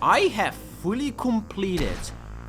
I have fully completed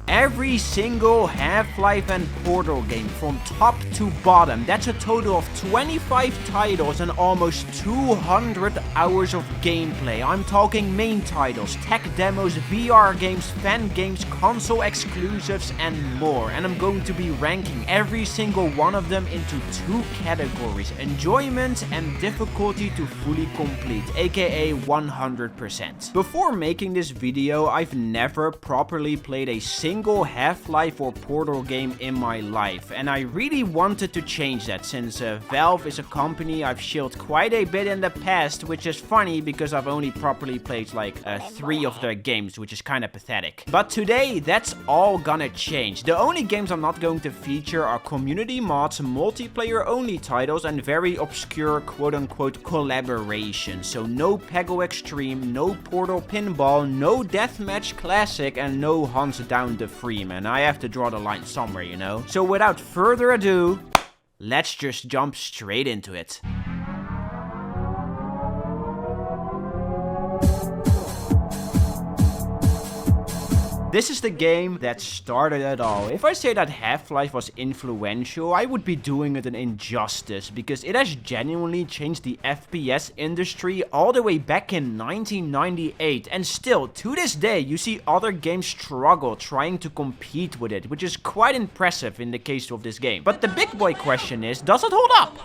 every single Half-Life and Portal game from top to bottom. That's a total of 25 titles and almost 200 hours of gameplay. I'm talking main titles, tech demos, VR games, fan games, console exclusives, and more. And I'm going to be ranking every single one of them into two categories: enjoyment and difficulty to fully complete, aka 100%. Before making this video, I've never properly played a single Half-Life or Portal game in my life, and I really wanted to change that since Valve is a company I've shilled quite a bit in the past, which is funny because I've only properly played like 3 of their games, which is kind of pathetic. But today, that's all gonna change. The only games I'm not going to feature are community mods, multiplayer only titles, and very obscure quote-unquote collaborations. So no Peggle Extreme, no Portal Pinball, no Deathmatch Classic, and no Hunts Down the Freeman. I have to draw the line somewhere, you know? So without further ado, let's just jump straight into it. This is the game that started it all. If I say that Half-Life was influential, I would be doing it an injustice, because it has genuinely changed the FPS industry all the way back in 1998, and still, to this day, you see other games struggle trying to compete with it, which is quite impressive in the case of this game. But the big boy question is, does it hold up?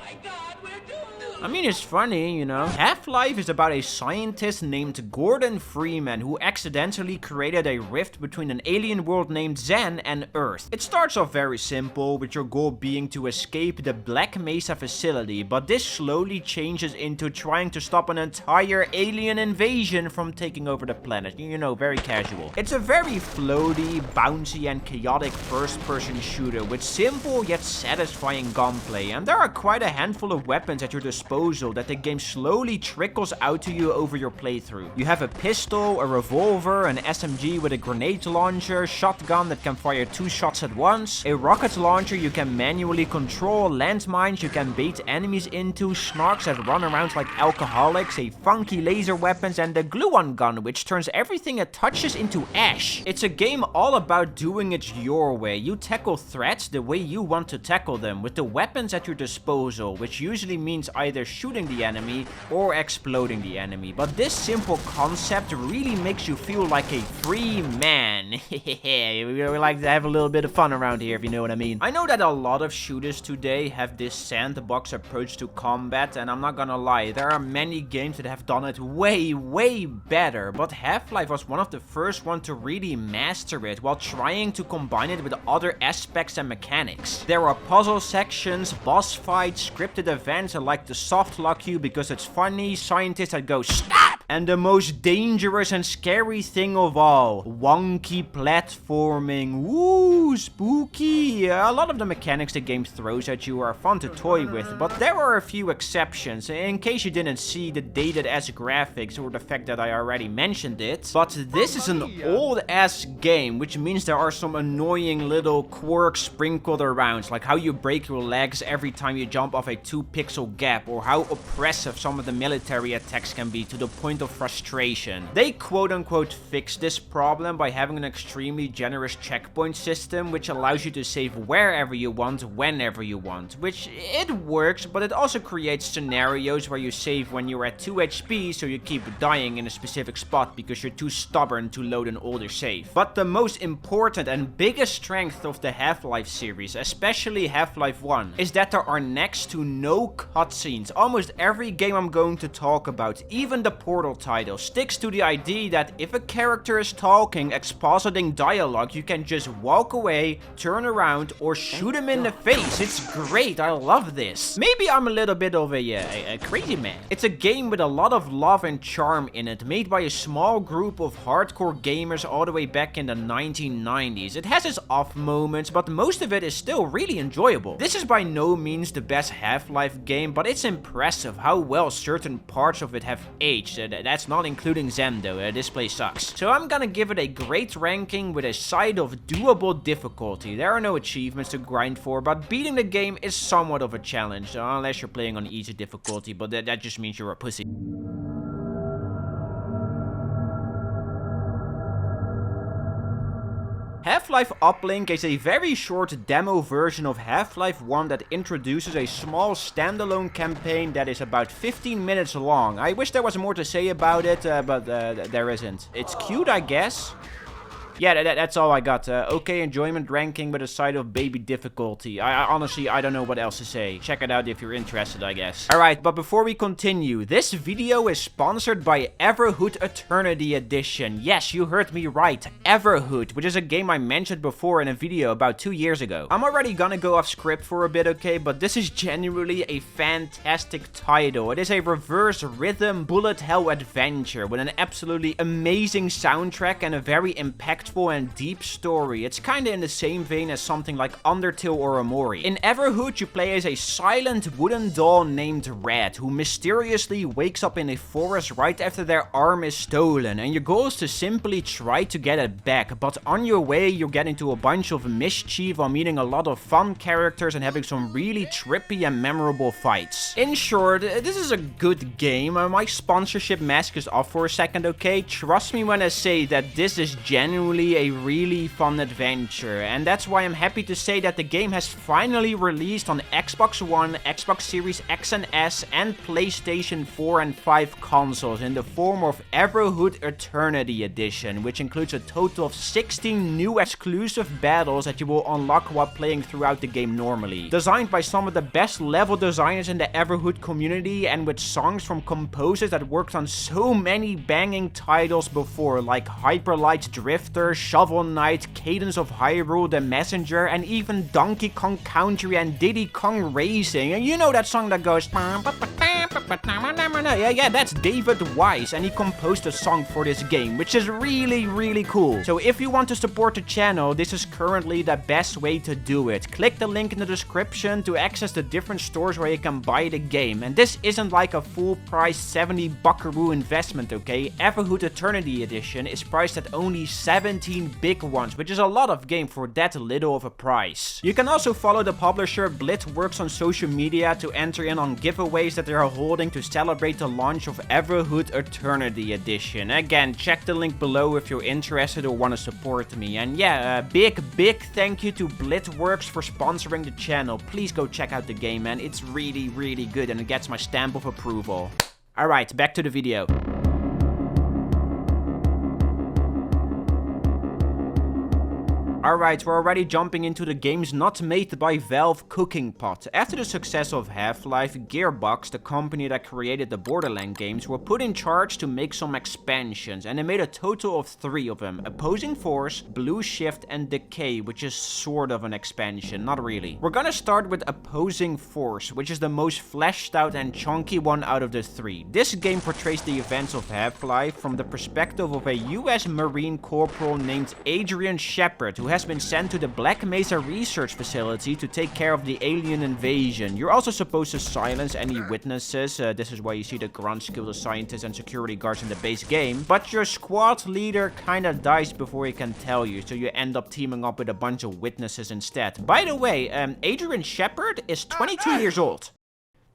I mean, it's funny, you know. Half-Life is about a scientist named Gordon Freeman who accidentally created a rift between an alien world named Zen and Earth. It starts off very simple, with your goal being to escape the Black Mesa facility, but this slowly changes into trying to stop an entire alien invasion from taking over the planet. You know, very casual. It's a very floaty, bouncy, and chaotic first-person shooter with simple yet satisfying gunplay, and there are quite a handful of weapons at your disposal that the game slowly trickles out to you over your playthrough. You have a pistol, a revolver, an SMG with a grenade launcher, shotgun that can fire 2 shots at once, a rocket launcher you can manually control, landmines you can bait enemies into, snarks that run around like alcoholics, a funky laser weapons, and the glue-on gun which turns everything it touches into ash. It's a game all about doing it your way. You tackle threats the way you want to tackle them, with the weapons at your disposal, which usually means either shooting the enemy or exploding the enemy. But this simple concept really makes you feel like a free man. We like to have a little bit of fun around here, if you know what I mean. I know that a lot of shooters today have this sandbox approach to combat, and I'm not gonna lie, there are many games that have done it way better, but Half-Life was one of the first ones to really master it while trying to combine it with other aspects and mechanics. There are puzzle sections, boss fights, scripted events, and like the soft lock you because it's funny, scientists that go stop, and the most dangerous and scary thing of all, wonky platforming. Woo, spooky. A lot of the mechanics the game throws at you are fun to toy with, but there are a few exceptions, in case you didn't see the dated ass graphics or the fact that I already mentioned it. But this is an old ass game, which means there are some annoying little quirks sprinkled around, like how you break your legs every time you jump off a 2-pixel gap, or how oppressive some of the military attacks can be to the point of frustration. They quote-unquote fixed this problem by having an extremely generous checkpoint system, which allows you to save wherever you want, whenever you want, which it works, but it also creates scenarios where you save when you're at 2 HP, so you keep dying in a specific spot because you're too stubborn to load an older save. But the most important and biggest strength of the Half-Life series, especially Half-Life 1, is that there are next to no cutscenes. Almost every game I'm going to talk about, even the Portal title, sticks to the idea that if a character is talking, expositing dialogue, you can just walk away, turn around, or shoot him in the face. It's great, I love this. Maybe I'm a little bit of a crazy man. It's a game with a lot of love and charm in it, made by a small group of hardcore gamers all the way back in the 1990s. It has its off moments, but most of it is still really enjoyable. This is by no means the best Half-Life game, but it's impressive how well certain parts of it have aged. That's not including Zen though, this place sucks. So I'm gonna give it a great ranking with a side of doable difficulty. There are no achievements to grind for, but beating the game is somewhat of a challenge, unless you're playing on easy difficulty, but that just means you're a pussy. Half-Life Uplink is a very short demo version of Half-Life 1 that introduces a small standalone campaign that is about 15 minutes long. I wish there was more to say about it, but there isn't. It's cute, I guess. Yeah, that's all I got. Okay enjoyment ranking with a side of baby difficulty. I honestly, I don't know what else to say. Check it out if you're interested, I guess. Alright, but before we continue, this video is sponsored by Everhood Eternity Edition. Yes, you heard me right. Everhood, which is a game I mentioned before in a video about 2 years ago. I'm already gonna go off script for a bit, okay? But this is genuinely a fantastic title. It is a reverse rhythm bullet hell adventure with an absolutely amazing soundtrack and a very impactful and deep story. It's kinda in the same vein as something like Undertale or Amori. In Everhood, you play as a silent wooden doll named Red, who mysteriously wakes up in a forest right after their arm is stolen, and your goal is to simply try to get it back. But on your way, you get into a bunch of mischief while meeting a lot of fun characters and having some really trippy and memorable fights. In short, this is a good game. My sponsorship mask is off for a second, okay? Trust me when I say that this is genuinely a really fun adventure, and that's why I'm happy to say that the game has finally released on Xbox One, Xbox Series X and S, and PlayStation 4 and 5 consoles in the form of Everhood Eternity Edition, which includes a total of 16 new exclusive battles that you will unlock while playing throughout the game normally. Designed by some of the best level designers in the Everhood community, and with songs from composers that worked on so many banging titles before, like Hyper Light Drifter, Shovel Knight, Cadence of Hyrule, The Messenger, and even Donkey Kong Country and Diddy Kong Racing. And you know that song that goes... Yeah, that's David Wise, and he composed a song for this game, which is really cool. So if you want to support the channel, this is currently the best way to do it. Click the link in the description to access the different stores where you can buy the game. And this isn't like a full price 70 buckaroo investment, okay? Everhood Eternity Edition is priced at only 17 big ones, which is a lot of game for that little of a price. You can also follow the publisher Blitworks on social media to enter in on giveaways that they are holding to celebrate the launch of Everhood Eternity Edition. Again, check the link below if you're interested or want to support me. And yeah, big thank you to Blitworks for sponsoring the channel. Please go check out the game, man. It's really good and it gets my stamp of approval. Alright, back to the video. Alright, we're already jumping into the game's not made by Valve cooking pot. After the success of Half-Life, Gearbox, the company that created the Borderlands games, were put in charge to make some expansions, and they made a total of 3 of them: Opposing Force, Blue Shift, and Decay, which is sort of an expansion, not really. We're gonna start with Opposing Force, which is the most fleshed out and chunky one out of the 3. This game portrays the events of Half-Life from the perspective of a US Marine corporal named Adrian Shepard, who has been sent to the Black Mesa research facility to take care of the alien invasion. You're also supposed to silence any witnesses. This is why you see the grunts kill the scientists and security guards in the base game. But your squad leader kinda dies before he can tell you, so you end up teaming up with a bunch of witnesses instead. By the way, Adrian Shepard is 22 years old.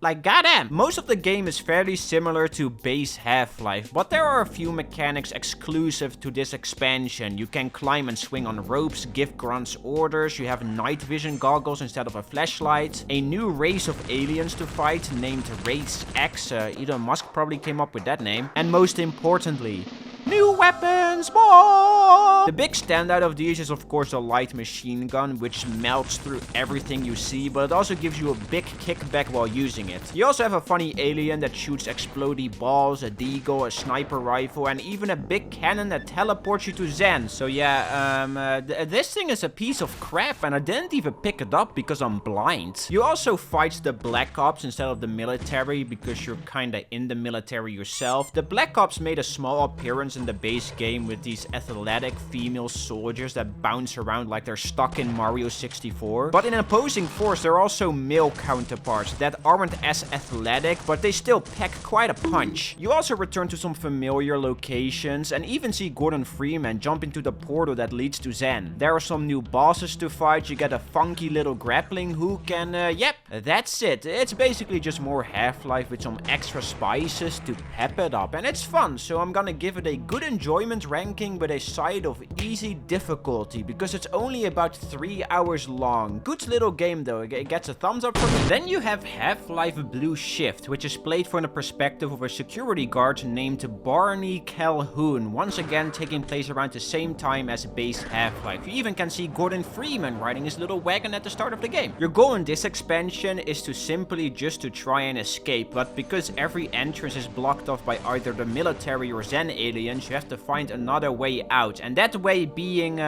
Like, goddamn! Most of the game is fairly similar to base Half-Life, but there are a few mechanics exclusive to this expansion. You can climb and swing on ropes, give grunts orders, you have night vision goggles instead of a flashlight, a new race of aliens to fight named Race X, Elon Musk probably came up with that name, and most importantly, new weapons, boy! The big standout of these is of course the light machine gun, which melts through everything you see, but it also gives you a big kickback while using it. You also have a funny alien that shoots explodey balls, a deagle, a sniper rifle, and even a big cannon that teleports you to Zen. So yeah, this thing is a piece of crap, and I didn't even pick it up because I'm blind. You also fight the Black Ops instead of the military because you're kinda in the military yourself. The Black Ops made a small appearance in the base game with these athletic female soldiers that bounce around like they're stuck in Mario 64. But in Opposing Force, there are also male counterparts that aren't as athletic, but they still pack quite a punch. You also return to some familiar locations and even see Gordon Freeman jump into the portal that leads to Zen. There are some new bosses to fight, you get a funky little grappling hook, and yep, that's it. It's basically just more Half-Life with some extra spices to pep it up, and it's fun, so I'm gonna give it a good enjoyment rating ranking with a side of easy difficulty because it's only about 3 hours long. Good little game though, it gets a thumbs up from me. Then you have Half-Life Blue Shift, which is played from the perspective of a security guard named Barney Calhoun, once again taking place around the same time as base Half-Life. You even can see Gordon Freeman riding his little wagon at the start of the game. Your goal in this expansion is to simply just to try and escape, but because every entrance is blocked off by either the military or Zen aliens, you have to find another way out, and that way being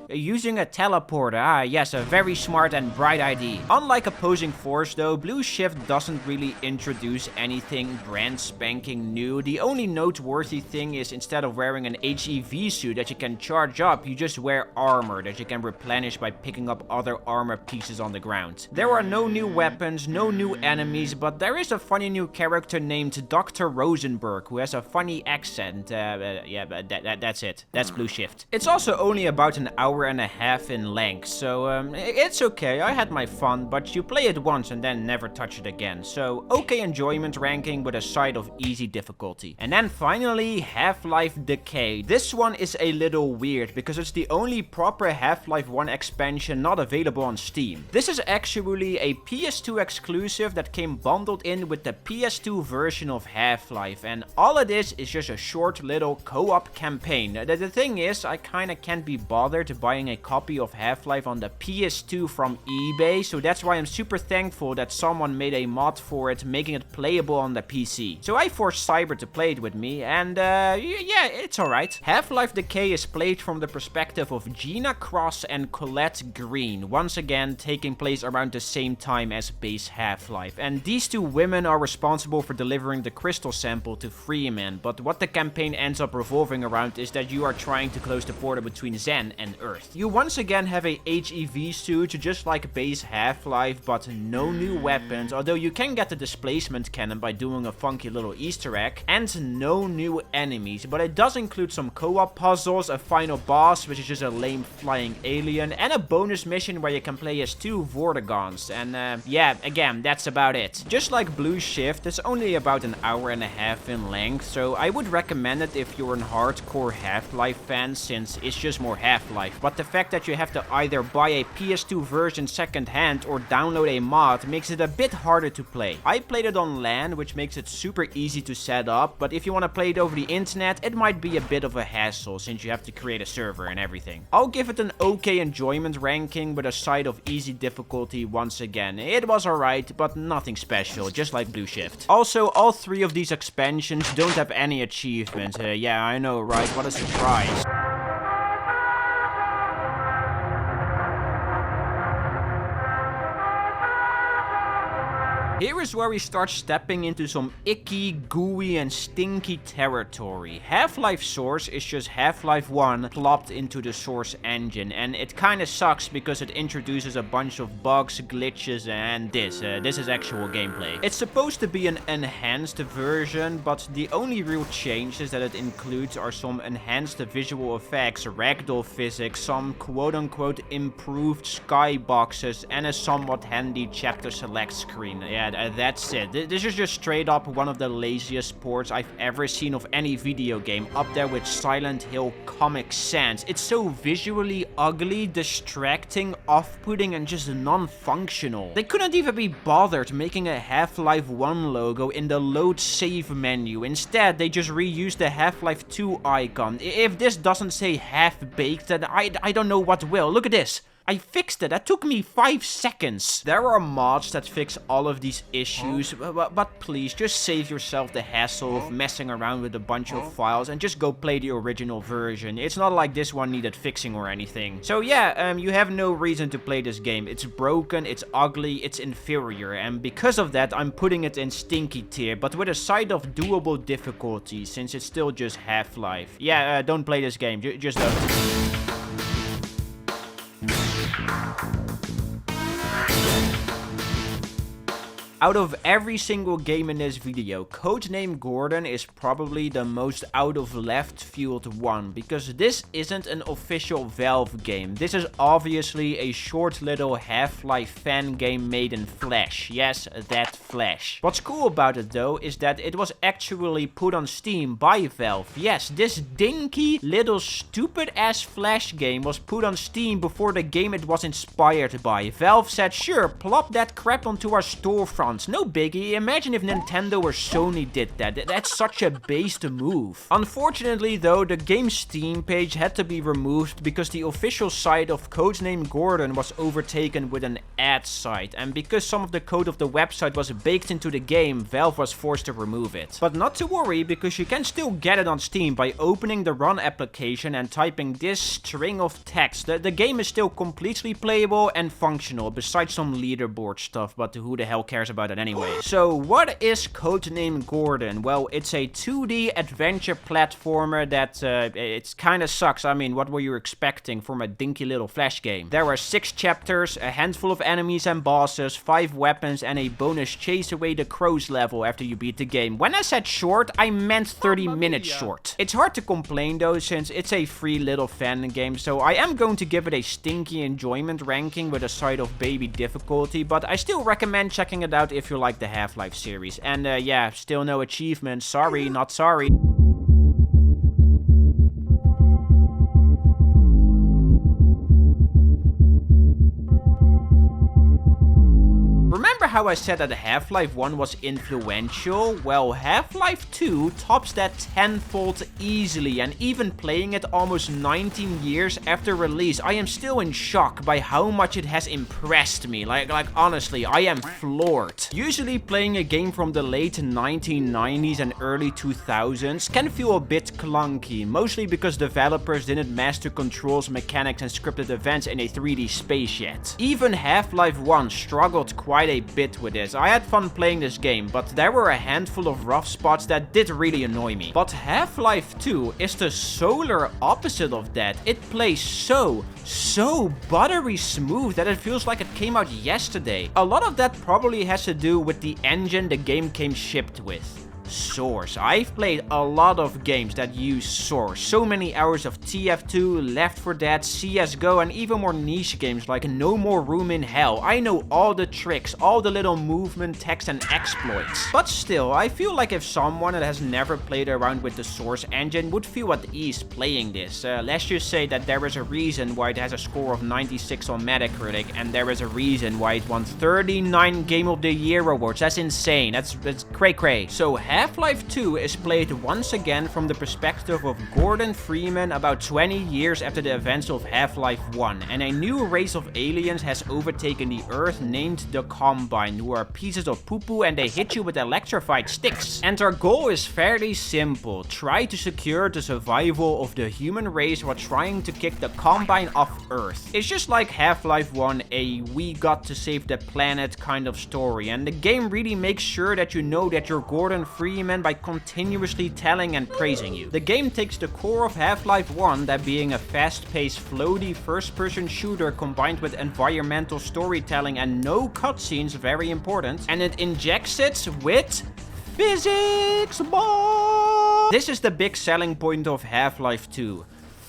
using a teleporter. Ah yes, a very smart and bright idea. Unlike Opposing Force though, Blue Shift doesn't really introduce anything brand spanking new. The only noteworthy thing is instead of wearing an HEV suit that you can charge up, you just wear armor that you can replenish by picking up other armor pieces on the ground. There are no new weapons, no new enemies, but there is a funny new character named Dr. Rosenberg who has a funny accent. Yeah, but that's it. That's Blue Shift. It's also only about an hour and a half in length, so it's okay. I had my fun, but you play it once and then never touch it again. So okay enjoyment ranking with a side of easy difficulty. And then finally, Half-Life Decay. This one is a little weird because it's the only proper Half-Life 1 expansion not available on Steam. This is actually a PS2 exclusive that came bundled in with the PS2 version of Half-Life, and all it is just a short little co-op campaign. The thing is, I kinda can't be bothered buying a copy of Half-Life on the PS2 from eBay, so that's why I'm super thankful that someone made a mod for it, making it playable on the PC. So I forced Cyber to play it with me, and yeah, it's alright. Half-Life Decay is played from the perspective of Gina Cross and Colette Green, once again taking place around the same time as base Half-Life. And these two women are responsible for delivering the crystal sample to Freeman, but what the campaign ends up revolving around is that you are trying to close the portal between Zen and Earth. You once again have a HEV suit, just like base Half-Life, but no new weapons, although you can get the displacement cannon by doing a funky little Easter egg, and no new enemies, but it does include some co-op puzzles, a final boss, which is just a lame flying alien, and a bonus mission where you can play as two Vortigons, and yeah, again, that's about it. Just like Blue Shift, it's only about an hour and a half in length, so I would recommend it if you're a hardcore Half-Life fan, since it's just more Half-Life, but the fact that you have to either buy a PS2 version second-hand or download a mod makes it a bit harder to play. I played it on LAN, which makes it super easy to set up, but if you want to play it over the internet, it might be a bit of a hassle since you have to create a server and everything. I'll give it an okay enjoyment ranking with a side of easy difficulty once again. It was alright, but nothing special, just like Blue Shift. Also, all three of these expansions don't have any achievements. Yeah, I know, right? What a surprise. Here is where we start stepping into some icky, gooey, and stinky territory. Half-Life Source is just Half-Life 1 plopped into the Source engine, and it kinda sucks because it introduces a bunch of bugs, glitches, and this is actual gameplay. It's supposed to be an enhanced version, but the only real changes that it includes are some enhanced visual effects, ragdoll physics, some quote-unquote improved skyboxes, and a somewhat handy chapter select screen. Yeah, that's it. This is just straight up one of the laziest ports I've ever seen of any video game, up there with Silent Hill Comic Sans. It's so visually ugly, distracting, off-putting, and just non-functional. They couldn't even be bothered making a Half-Life 1 logo in the load save menu. Instead, they just reused the Half-Life 2 icon. If this doesn't say half-baked, then I don't know what will. Look at this. I fixed it. That took me 5 seconds. There are mods that fix all of these issues, but please just save yourself the hassle of messing around with a bunch of files and just go play the original version. It's not like this one needed fixing or anything. So yeah, you have no reason to play this game. It's broken, it's ugly, it's inferior, and because of that, I'm putting it in stinky tier, but with a side of doable difficulty, since it's still just Half-Life. Yeah, don't play this game. Just don't. Out of every single game in this video, Codename Gordon is probably the most out of left field one, because this isn't an official Valve game. This is obviously a short little Half-Life fan game made in Flash. Yes, that Flash. What's cool about it though is that it was actually put on Steam by Valve. Yes, this dinky little stupid ass Flash game was put on Steam before the game it was inspired by. Valve said, sure, plop that crap onto our storefront. No biggie. Imagine if Nintendo or Sony did that. That's such a based move. Unfortunately though, the game's Steam page had to be removed because the official site of Codename Gordon was overtaken with an ad site, and because some of the code of the website was baked into the game, Valve was forced to remove it. But not to worry, because you can still get it on Steam by opening the run application and typing this string of text. The game is still completely playable and functional, besides some leaderboard stuff, but who the hell cares about it anyway? So what is Codename Gordon? Well, it's a 2D adventure platformer that it kind of sucks. I mean, what were you expecting from a dinky little Flash game? There are 6 chapters, a handful of enemies and bosses, 5 weapons, and a bonus chase away the crows level after you beat the game. When I said short, I meant 30 minutes short. It's hard to complain though, since it's a free little fan game, so I am going to give it a stinky enjoyment ranking with a side of baby difficulty, but I still recommend checking it out if you like the Half-Life series. And yeah, still no achievements. Sorry, not sorry. Remember how I said that Half-Life 1 was influential? Well, Half-Life 2 tops that tenfold easily, and even playing it almost 19 years after release, I am still in shock by how much it has impressed me. Like honestly, I am floored. Usually playing a game from the late 1990s and early 2000s can feel a bit clunky, mostly because developers didn't master controls, mechanics, and scripted events in a 3D space yet. Even Half-Life 1 struggled quite a bit with this. I had fun playing this game, but there were a handful of rough spots that did really annoy me. But Half-Life 2 is the solar opposite of that. It plays so buttery smooth that it feels like it came out yesterday. A lot of that probably has to do with the engine the game came shipped with. Source. I've played a lot of games that use Source. So many hours of TF2, Left 4 Dead, CSGO, and even more niche games like No More Room in Hell. I know all the tricks, all the little movement, text, and exploits. But still, I feel like if someone that has never played around with the Source engine would feel at ease playing this. Let's just say that there is a reason why it has a score of 96 on Metacritic, and there is a reason why it won 39 Game of the Year awards. That's insane. That's cray-cray. So Half-Life 2 is played once again from the perspective of Gordon Freeman about 20 years after the events of Half-Life 1, and a new race of aliens has overtaken the Earth named the Combine, who are pieces of poo-poo and they hit you with electrified sticks. And our goal is fairly simple: try to secure the survival of the human race while trying to kick the Combine off Earth. It's just like Half-Life 1, a we got to save the planet kind of story, and the game really makes sure that you know that you're Gordon Freeman by continuously telling and praising you. The game takes the core of Half-Life 1, that being a fast-paced, floaty first-person shooter combined with environmental storytelling and no cutscenes, very important, and it injects it with physics, boy! This is the big selling point of Half-Life 2.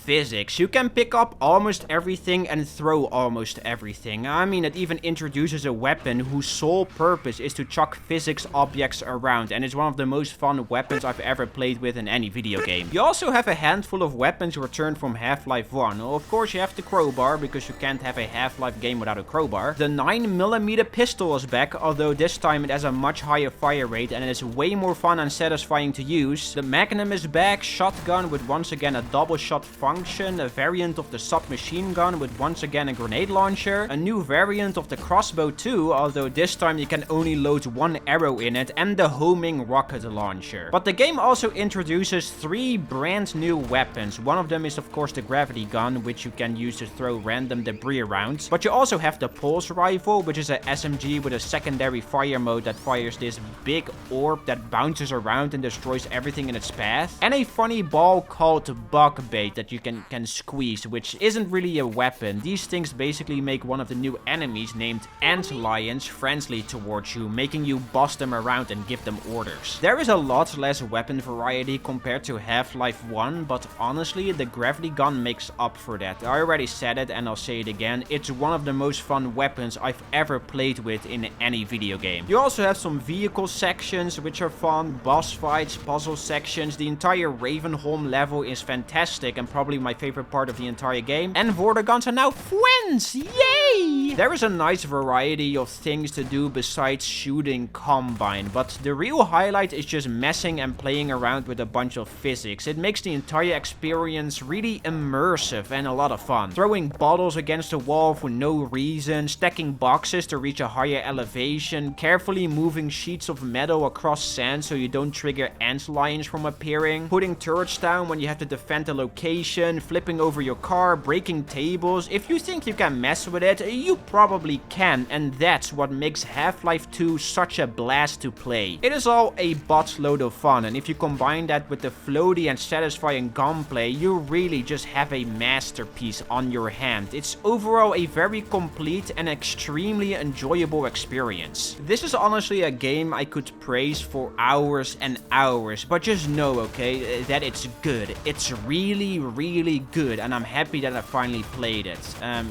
Physics. You can pick up almost everything and throw almost everything. I mean, it even introduces a weapon whose sole purpose is to chuck physics objects around, and it's one of the most fun weapons I've ever played with in any video game. You also have a handful of weapons returned from Half-Life 1. Of course, you have the crowbar, because you can't have a Half-Life game without a crowbar. The 9mm pistol is back, although this time it has a much higher fire rate and it is way more fun and satisfying to use. The Magnum is back, shotgun with once again a double shot function, a variant of the submachine gun with once again a grenade launcher, a new variant of the crossbow too, although this time you can only load one arrow in it, and the homing rocket launcher. But the game also introduces 3 brand new weapons. One of them is of course the gravity gun, which you can use to throw random debris around, but you also have the pulse rifle, which is a SMG with a secondary fire mode that fires this big orb that bounces around and destroys everything in its path, and a funny ball called bug bait that you can can squeeze, which isn't really a weapon. These things basically make one of the new enemies named Ant Lions friendly towards you, making you boss them around and give them orders. There is a lot less weapon variety compared to Half-Life 1, but honestly, the gravity gun makes up for that. I already said it and I'll say it again, it's one of the most fun weapons I've ever played with in any video game. You also have some vehicle sections which are fun, boss fights, puzzle sections. The entire Ravenholm level is fantastic and probably my favorite part of the entire game. And Vortigaunts are now friends! Yay! There is a nice variety of things to do besides shooting Combine, but the real highlight is just messing and playing around with a bunch of physics. It makes the entire experience really immersive and a lot of fun. Throwing bottles against the wall for no reason, stacking boxes to reach a higher elevation, carefully moving sheets of metal across sand so you don't trigger ant lions from appearing, putting turrets down when you have to defend a location, flipping over your car, breaking tables. If you think you can mess with it, you probably can, and that's what makes Half-Life 2 such a blast to play. It is all a buttload of fun, and if you combine that with the floaty and satisfying gunplay, you really just have a masterpiece on your hand. It's overall a very complete and extremely enjoyable experience. This is honestly a game I could praise for hours and hours, but just know, okay, that it's good. It's really, really good, and I'm happy that I finally played it.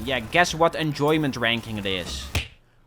Yeah, guess what enjoyment ranking it is?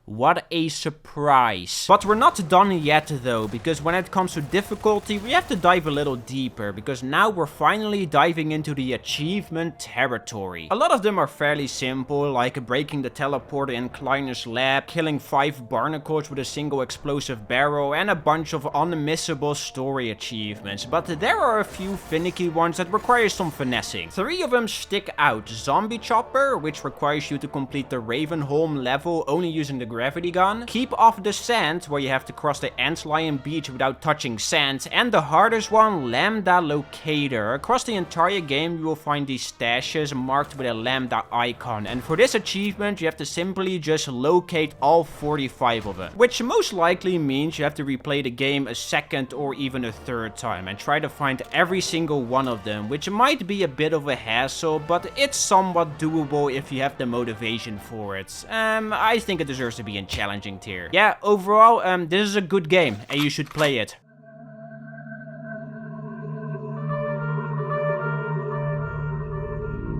What a surprise. But we're not done yet though, because when it comes to difficulty, we have to dive a little deeper, because now we're finally diving into the achievement territory. A lot of them are fairly simple, like breaking the teleporter in Kleiner's lab, killing 5 barnacles with a single explosive barrel, and a bunch of unmissable story achievements. But there are a few finicky ones that require some finessing. 3 of them stick out. Zombie Chopper, which requires you to complete the Ravenholm level only using the gravity gun. Keep off the sand, where you have to cross the Antlion beach without touching sand. And the hardest one, Lambda Locator. Across the entire game you will find these stashes marked with a lambda icon, and for this achievement you have to simply just locate all 45 of them, which most likely means you have to replay the game a second or even a third time and try to find every single one of them, which might be a bit of a hassle, but it's somewhat doable if you have the motivation for it. I think it deserves to be in challenging tier. Yeah, overall, this is a good game and you should play it.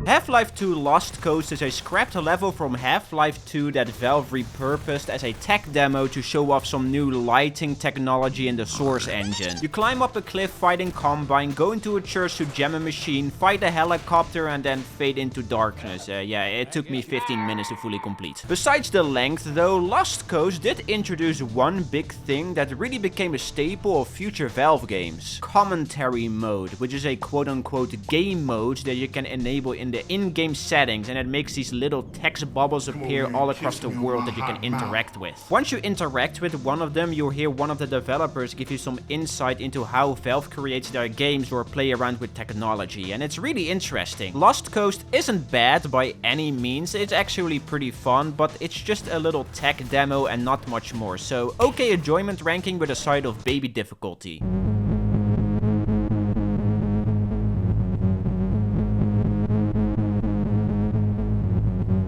Half-Life 2 Lost Coast is a scrapped level from Half-Life 2 that Valve repurposed as a tech demo to show off some new lighting technology in the source engine. You climb up a cliff fighting Combine, go into a church to jam a machine, fight a helicopter, and then fade into darkness. Yeah, it took me 15 minutes to fully complete. Besides the length though, Lost Coast did introduce one big thing that really became a staple of future Valve games. Commentary mode, which is a quote-unquote game mode that you can enable in the in-game settings, and it makes these little text bubbles appear all across the world that you can interact with. Once you interact with one of them, you'll hear one of the developers give you some insight into how Valve creates their games or play around with technology, and it's really interesting. Lost Coast isn't bad by any means, it's actually pretty fun, but it's just a little tech demo and not much more, so okay enjoyment ranking with a side of baby difficulty.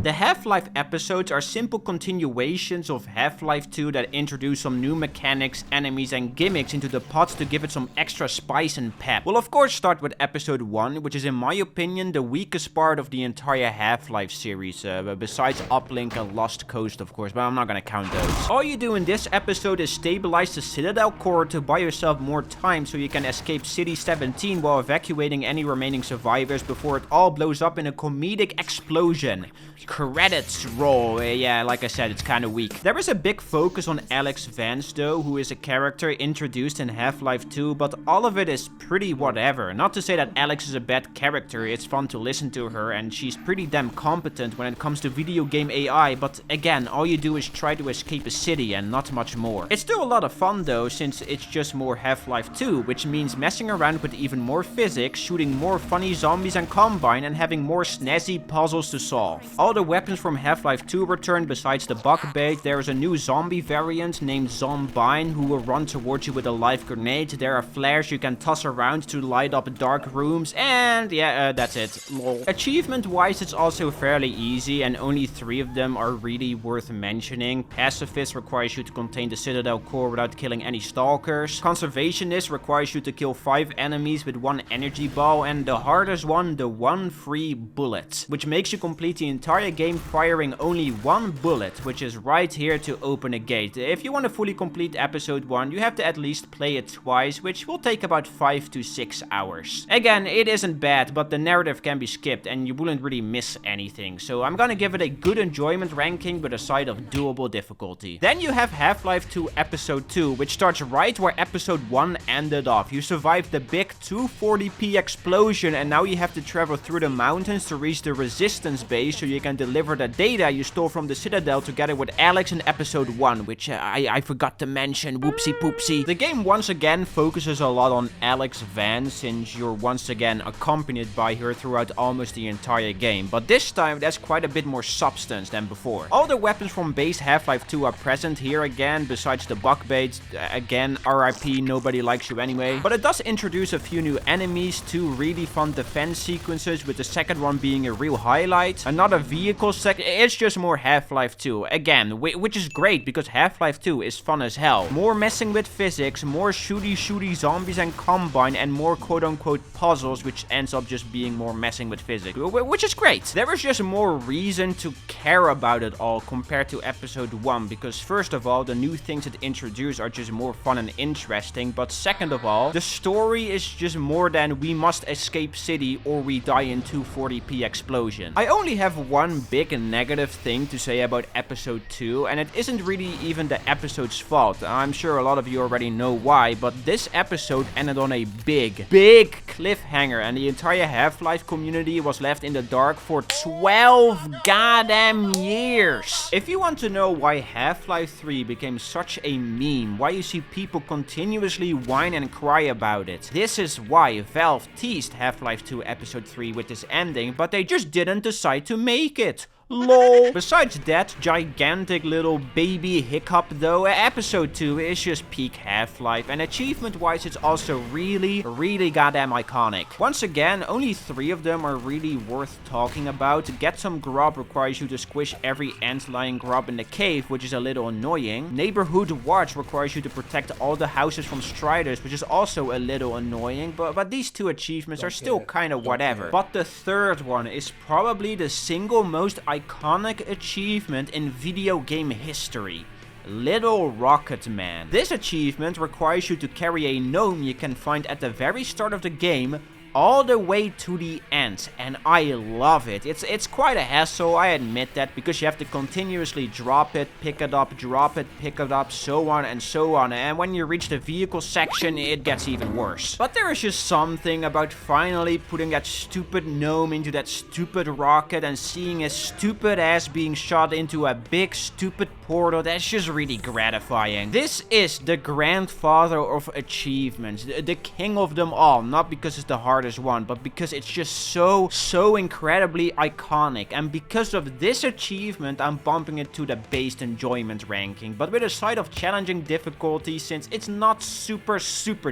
The Half-Life episodes are simple continuations of Half-Life 2 that introduce some new mechanics, enemies, and gimmicks into the pot to give it some extra spice and pep. We'll of course start with episode 1, which is in my opinion the weakest part of the entire Half-Life series, besides Uplink and Lost Coast of course, but I'm not gonna count those. All you do in this episode is stabilize the Citadel core to buy yourself more time so you can escape City 17 while evacuating any remaining survivors before it all blows up in a comedic explosion. Credits roll. Yeah, like I said, it's kind of weak. There is a big focus on Alyx Vance though, who is a character introduced in Half-Life 2, but all of it is pretty whatever. Not to say that Alyx is a bad character, it's fun to listen to her and she's pretty damn competent when it comes to video game AI, but again, all you do is try to escape a city and not much more. It's still a lot of fun though, since it's just more Half-Life 2, which means messing around with even more physics, shooting more funny zombies and Combine, and having more snazzy puzzles to solve. All the the weapons from Half-Life 2 returned besides the buckbait. There is a new zombie variant named Zombine who will run towards you with a live grenade. There are flares you can toss around to light up dark rooms, and yeah, that's it. Lol. Achievement wise, it's also fairly easy, and only 3 of them are really worth mentioning. Pacifist requires you to contain the Citadel core without killing any stalkers. Conservationist requires you to kill 5 enemies with 1 energy ball, and the hardest one, the 1 free bullet, which makes you complete the entire game firing only 1 bullet, which is right here to open a gate. If you want to fully complete episode 1, you have to at least play it twice, which will take about 5 to 6 hours. Again, it isn't bad, but the narrative can be skipped and you wouldn't really miss anything, so I'm gonna give it a good enjoyment ranking with a side of doable difficulty. Then you have Half-Life 2 Episode 2, which starts right where Episode 1 ended off. You survived the big 240p explosion, and now you have to travel through the mountains to reach the Resistance base so you can deliver the data you stole from the Citadel together with Alyx in Episode 1, which I forgot to mention, whoopsie poopsie. The game once again focuses a lot on Alyx Vance, since you're once again accompanied by her throughout almost the entire game, but this time there's quite a bit more substance than before. All the weapons from base Half-Life 2 are present here again, besides the buckbaits. Again, RIP, nobody likes you anyway. But it does introduce a few new enemies, 2 really fun defense sequences, with the second one being a real highlight. Another vehicle it's just more Half-Life 2, again, which is great because Half-Life 2 is fun as hell. More messing with physics, more shooty zombies and combine, and more quote-unquote puzzles, which ends up just being more messing with physics, which is great. There is just more reason to care about it all compared to Episode 1, because first of all, the new things it introduced are just more fun and interesting, but second of all, the story is just more than we must escape city or we die in 240p explosion. I only have one big negative thing to say about Episode 2, and it isn't really even the episode's fault. I'm sure a lot of you already know why, but this episode ended on a big cliffhanger, and the entire Half-Life community was left in the dark for 12 goddamn years. If you want to know why Half-Life 3 became such a meme, why you see people continuously whine and cry about it, this is why Valve teased Half-Life 2 Episode 3 with this ending, but they just didn't decide to make it. LOL. Besides that gigantic little baby hiccup though, Episode 2 is just peak Half-Life, and achievement wise it's also really goddamn iconic. Once again, only 3 of them are really worth talking about. Get Some Grub requires you to squish every ant-lion grub in the cave, which is a little annoying. Neighborhood Watch requires you to protect all the houses from striders, which is also a little annoying, but these 2 achievements are still kinda whatever. But the third one is probably the single most iconic achievement in video game history. Little Rocket Man. This achievement requires you to carry a gnome you can find at the very start of the game all the way to the end, and I love it. It's quite a hassle, I admit that, because you have to continuously drop it, pick it up, drop it, pick it up, so on and so on, and when you reach the vehicle section, it gets even worse. But there is just something about finally putting that stupid gnome into that stupid rocket and seeing his stupid ass being shot into a big stupid portal that's just really gratifying. This is the grandfather of achievements, the king of them all, not because it's the hardest one, but because it's just so incredibly iconic, and because of this achievement I'm bumping it to the based enjoyment ranking, but with a side of challenging difficulty since it's not super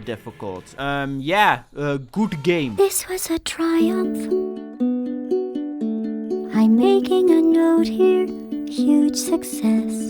difficult. Good game. This was a triumph. I'm making a note here. Huge success.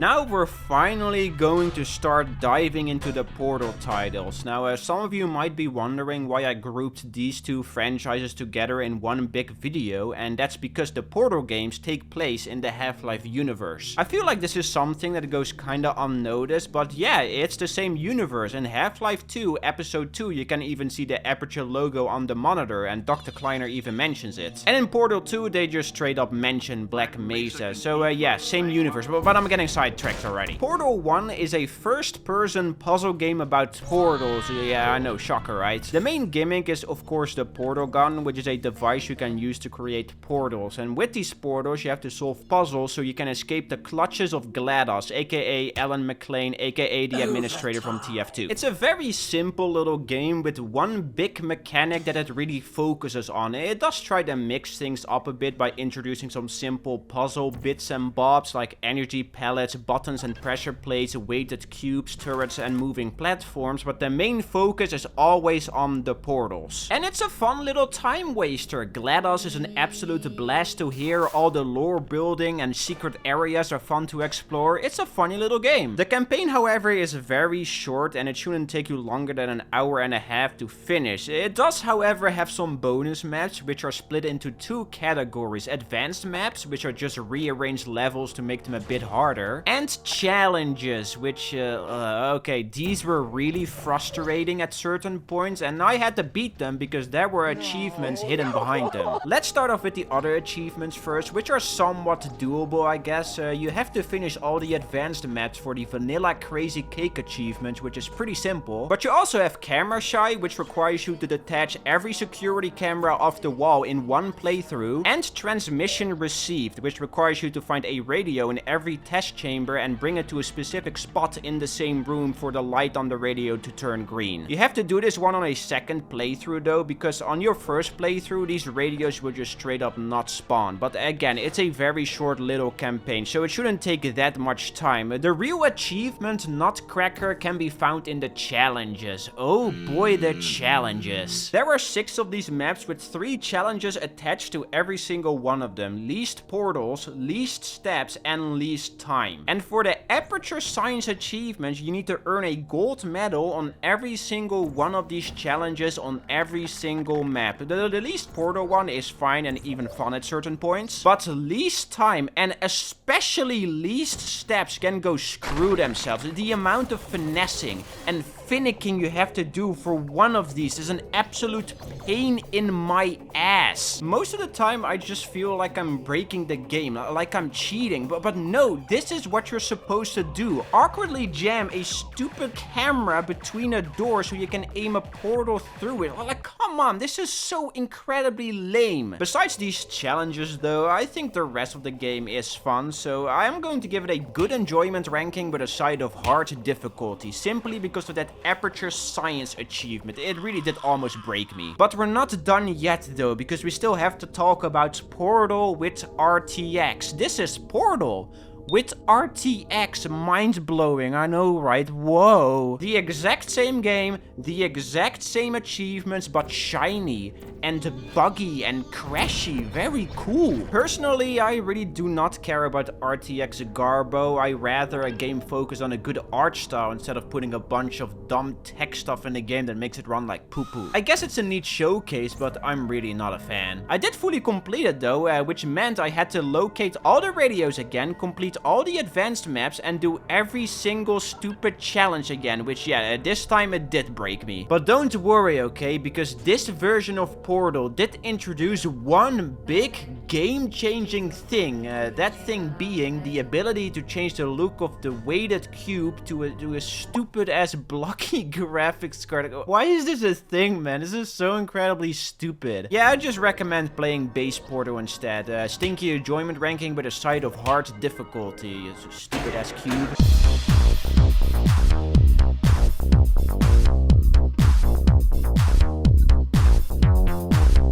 Now we're finally going to start diving into the Portal titles. Now, some of you might be wondering why I grouped these 2 franchises together in one big video, and that's because the Portal games take place in the Half-Life universe. I feel like this is something that goes kinda unnoticed, but yeah, it's the same universe. In Half-Life 2 Episode 2 you can even see the Aperture logo on the monitor, and Dr. Kleiner even mentions it. And in Portal 2 they just straight up mention Black Mesa, so yeah, same universe, but I'm getting sidetracked. sidetracked already. Portal 1 is a first-person puzzle game about portals. Yeah, I know, shocker, right? The main gimmick is, of course, the portal gun, which is a device you can use to create portals. And with these portals, you have to solve puzzles so you can escape the clutches of GLaDOS, aka Alan McLean, aka the administrator from TF2. It's a very simple little game with one big mechanic that it really focuses on. It does try to mix things up a bit by introducing some simple puzzle bits and bobs like energy pellets, buttons and pressure plates, weighted cubes, turrets and moving platforms, but the main focus is always on the portals. And it's a fun little time waster. GLaDOS is an absolute blast to hear, all the lore building and secret areas are fun to explore. It's a funny little game. The campaign, however, is very short and it shouldn't take you longer than an hour and a half to finish. It does, however, have some bonus maps which are split into two categories: advanced maps, which are just rearranged levels to make them a bit harder, and challenges, which okay, these were really frustrating at certain points and I had to beat them because there were achievements hidden behind them. Let's start off with the other achievements first, which are somewhat doable, I guess. You have to finish all the advanced maps for the vanilla crazy cake achievement, which is pretty simple, but you also have camera shy, which requires you to detach every security camera off the wall in one playthrough, and transmission received, which requires you to find a radio in every test chamber and bring it to a specific spot in the same room for the light on the radio to turn green. You have to do this one on a second playthrough though, because on your first playthrough these radios will just straight up not spawn. But again, it's a very short little campaign, so it shouldn't take that much time. The real achievement, Nutcracker, can be found in the challenges. Oh boy, the challenges. There are 6 of these maps with 3 challenges attached to every single one of them: least portals, least steps, and least time. And for the Aperture Science achievements, you need to earn a gold medal on every single one of these challenges on every single map. The least portal one is fine and even fun at certain points, but least time and especially least steps can go screw themselves. The amount of finessing and finicking you have to do for one of these is an absolute pain in my ass. Most of the time I just feel like I'm breaking the game, like I'm cheating, but no, this is what you're supposed to do. Awkwardly jam a stupid camera between a door so you can aim a portal through it. Like, come on, this is so incredibly lame. Besides these challenges though, I think the rest of the game is fun, so I am going to give it a good enjoyment ranking with a side of hard difficulty, simply because of that Aperture Science achievement. It really did almost break me. But we're not done yet though, because we still have to talk about Portal with RTX. This is Portal with RTX. Mind-blowing, I know, right? Whoa. The exact same game, the exact same achievements, but shiny and buggy and crashy. Very cool. Personally, I really do not care about RTX garbo. I rather a game focus on a good art style instead of putting a bunch of dumb tech stuff in the game that makes it run like poo-poo. I guess it's a neat showcase, but I'm really not a fan. I did fully complete it though, which meant I had to locate all the radios again, complete all the advanced maps, and do every single stupid challenge again, which yeah, this time it did break me. But don't worry, okay, because this version of Portal did introduce one big game-changing thing, that thing being the ability to change the look of the weighted cube to a stupid-ass blocky graphics card. Why is this a thing, man? This is so incredibly stupid. Yeah, I just recommend playing base Portal instead. Stinky enjoyment ranking with a side of hard difficulty. It's a stupid-ass cube.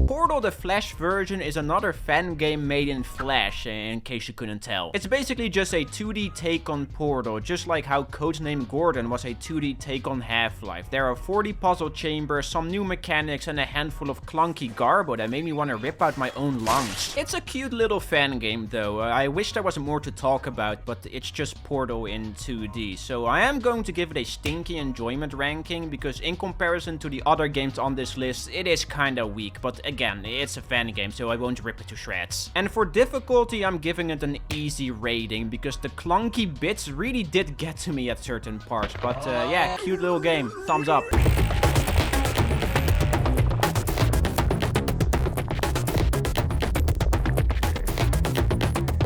Portal the Flash version is another fan game made in Flash, in case you couldn't tell. It's basically just a 2D take on Portal, just like how Codename Gordon was a 2D take on Half-Life. There are 40 puzzle chambers, some new mechanics, and a handful of clunky garbo that made me want to rip out my own lungs. It's a cute little fan game though. I wish there was more to talk about, but it's just Portal in 2D. So I am going to give it a stinky enjoyment ranking, because in comparison to the other games on this list, it is kinda weak, but again, it's a fan game, so I won't rip it to shreds. And for difficulty, I'm giving it an easy rating, because the clunky bits really did get to me at certain parts. But yeah, cute little game. Thumbs up.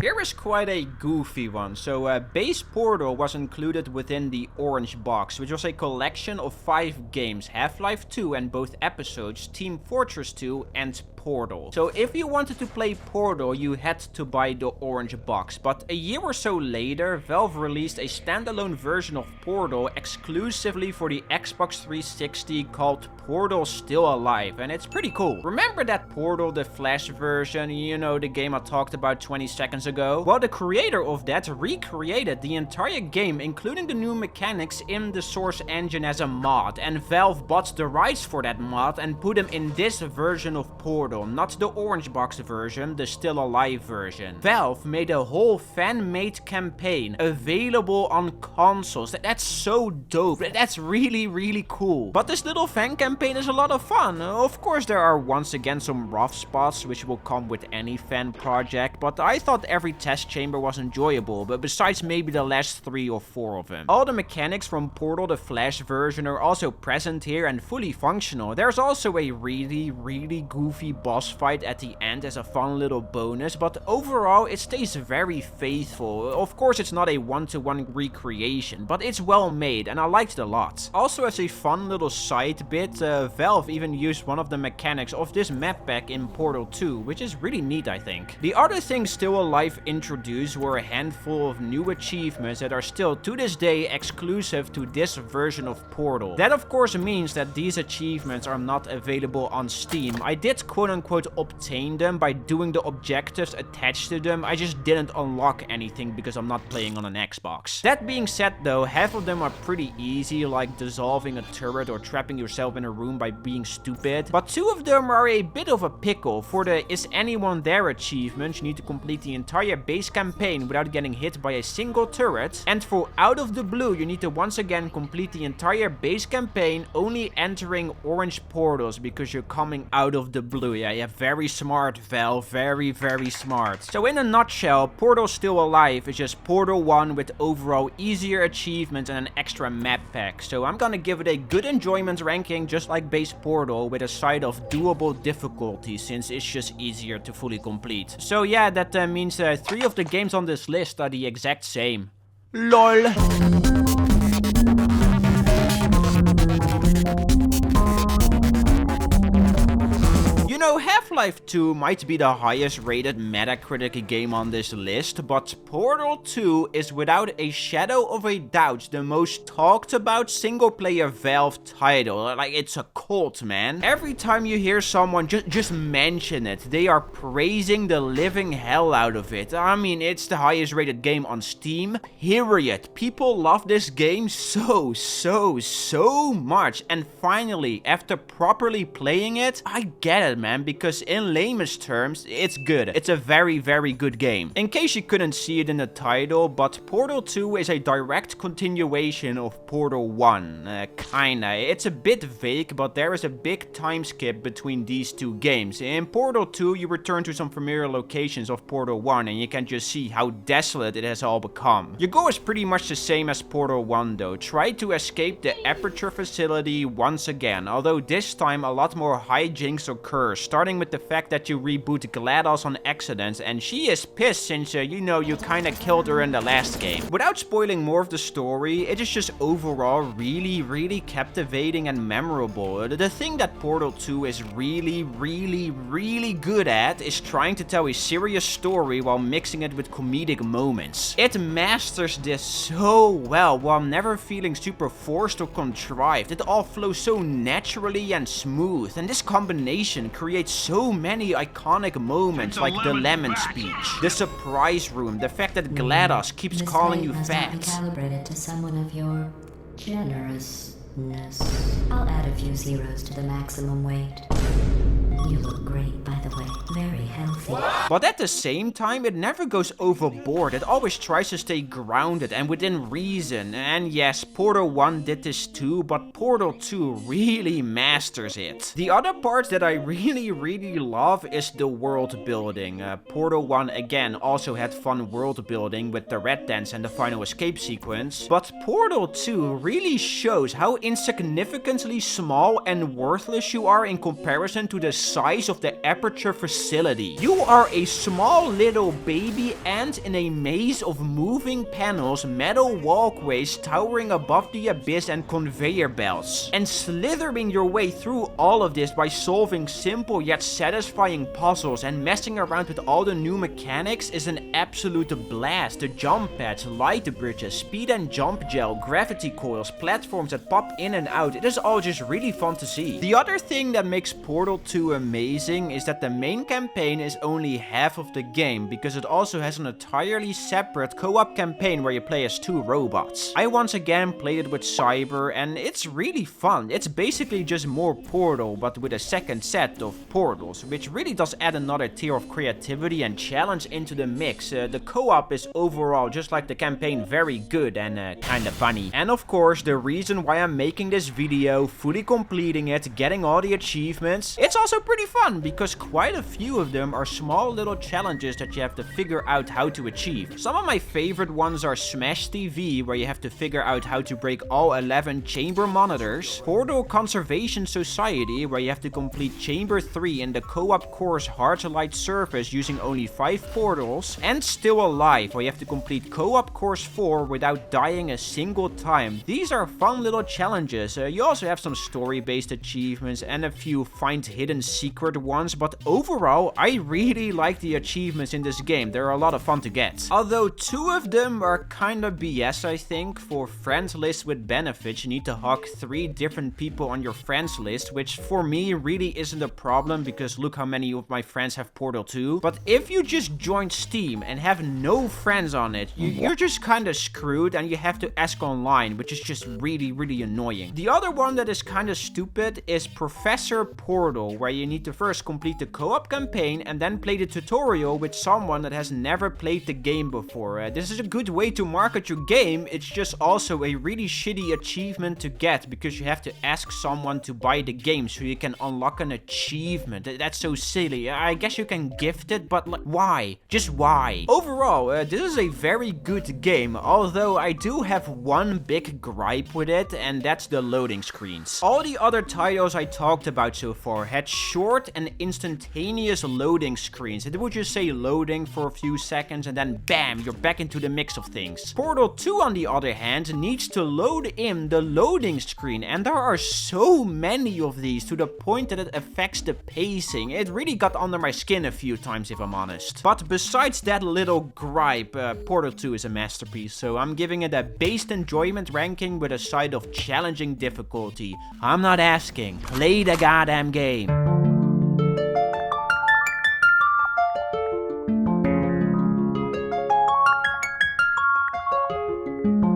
Here is quite a goofy one. So base Portal was included within the orange box, which was a collection of 5 games, Half-Life 2 and both episodes, Team Fortress 2 and Portal. So if you wanted to play Portal, you had to buy the orange box. But a year or so later, Valve released a standalone version of Portal exclusively for the Xbox 360 called Portal Still Alive, and it's pretty cool. Remember that Portal, the Flash version, you know, the game I talked about 20 seconds ago? Well, the creator of that recreated the entire game, including the new mechanics, in the Source engine as a mod, and Valve bought the rights for that mod and put them in this version of Portal, not the orange box version, the Still Alive version. Valve made a whole fan-made campaign available on consoles. That's so dope. That's really, really cool. But this little fan campaign is a lot of fun. Of course, there are once again some rough spots, which will come with any fan project, but I thought every test chamber was enjoyable, but besides maybe the last 3 or 4 of them. All the mechanics from Portal, the Flash version, are also present here and fully functional. There's also a really, really goofy boss fight at the end as a fun little bonus, but overall it stays very faithful. Of course, it's not a one-to-one recreation, but it's well made and I liked it a lot. Also, as a fun little side bit, Valve even used one of the mechanics of this map pack in Portal 2, which is really neat, I think. The other things Still Alive introduced were a handful of new achievements that are still to this day exclusive to this version of Portal. That of course means that these achievements are not available on Steam. I did quote-unquote obtain them by doing the objectives attached to them. I just didn't unlock anything because I'm not playing on an Xbox. That being said though, half of them are pretty easy, like dissolving a turret or trapping yourself in a room by being stupid. But 2 of them are a bit of a pickle. For the Is Anyone There achievement, you need to complete the entire base campaign without getting hit by a single turret. And for Out of the Blue, you need to once again complete the entire base campaign only entering orange portals because you're coming out of the blue. Yeah, very smart, Valve. Very, very smart. So in a nutshell, Portal Still Alive is just Portal 1 with overall easier achievements and an extra map pack. So I'm gonna give it a good enjoyment ranking, just like base Portal, with a side of doable difficulty since it's just easier to fully complete. So yeah, that means 3 of the games on this list are the exact same. LOL. You know, Half-Life 2 might be the highest rated Metacritic game on this list, but Portal 2 is without a shadow of a doubt the most talked about single-player Valve title. Like, it's a cult, man. Every time you hear someone just mention it, they are praising the living hell out of it. I mean, it's the highest rated game on Steam, period. People love this game so much. And finally, after properly playing it, I get it, man, because in lamest terms, it's good. It's a very, very good game. In case you couldn't see it in the title, but Portal 2 is a direct continuation of Portal 1. Kinda. It's a bit vague, but there is a big time skip between these 2 games. In Portal 2, you return to some familiar locations of Portal 1, and you can just see how desolate it has all become. Your goal is pretty much the same as Portal 1 though. Try to escape the Aperture facility once again, although this time a lot more hijinks occur, starting with the fact that you reboot GLaDOS on accident, and she is pissed since, you know, you kinda killed her in the last game. Without spoiling more of the story, it is just overall really captivating and memorable. The thing that Portal 2 is really good at is trying to tell a serious story while mixing it with comedic moments. It masters this so well while never feeling super forced or contrived. It all flows so naturally and smooth, and this combination creates so many iconic moments like the lemon speech, the surprise room, the fact that GLaDOS keeps calling you fat. This must not be calibrated to someone of your generousness. I'll add a few zeros to the maximum weight. You look great, by the way. Very healthy. But at the same time, it never goes overboard. It always tries to stay grounded and within reason. And yes, Portal 1 did this too, but Portal 2 really masters it. The other part that I really love is the world building. Portal 1 again also had fun world building with the red dance and the final escape sequence. But Portal 2 really shows how insignificantly small and worthless you are in comparison to the size of the Aperture facility. You are a small little baby ant in a maze of moving panels, metal walkways towering above the abyss and conveyor belts. And slithering your way through all of this by solving simple yet satisfying puzzles and messing around with all the new mechanics is an absolute blast. The jump pads, light bridges, speed and jump gel, gravity coils, platforms that pop in and out. It is all just really fun to see. The other thing that makes Portal 2 amazing is that the main campaign is only half of the game, because it also has an entirely separate co-op campaign where you play as 2 robots. I once again played it with Cyber and it's really fun. It's basically just more Portal but with a second set of portals, which really does add another tier of creativity and challenge into the mix. The co-op is overall, just like the campaign, very good and kinda funny. And of course, the reason why I'm making this video, fully completing it, getting all the achievements, it's also pretty fun because quite a few of them are small little challenges that you have to figure out how to achieve. Some of my favorite ones are Smash TV, where you have to figure out how to break all 11 chamber monitors, Portal Conservation Society, where you have to complete Chamber 3 in the co-op course Hard to Light Surface using only 5 portals, and Still Alive, where you have to complete co-op course 4 without dying a single time. These are fun little challenges. You also have some story-based achievements and a few find hidden secret ones, but overall, I really like the achievements in this game. They're a lot of fun to get. Although 2 of them are kinda BS, I think. For friends list with benefits, you need to hug 3 different people on your friends list, which for me really isn't a problem because look how many of my friends have Portal 2. But if you just join Steam and have no friends on it, you're just kinda screwed and you have to ask online, which is just really annoying. The other one that is kinda stupid is Professor Portal, where you need to first complete the co-op campaign and then play the tutorial with someone that has never played the game before. This is a good way to market your game, it's just also a really shitty achievement to get because you have to ask someone to buy the game so you can unlock an achievement. That's so silly. I guess you can gift it, but like, why? Just why? Overall, this is a very good game, although I do have one big gripe with it, and that's the loading screens. All the other titles I talked about so far had short and instantaneous loading screens. It would just say loading for a few seconds and then bam, you're back into the mix of things. Portal 2 on the other hand needs to load in the loading screen, and there are so many of these to the point that it affects the pacing. It really got under my skin a few times if I'm honest. But besides that little gripe, Portal 2 is a masterpiece, so I'm giving it a based enjoyment ranking with a side of challenging difficulty. I'm not asking. Play the goddamn game.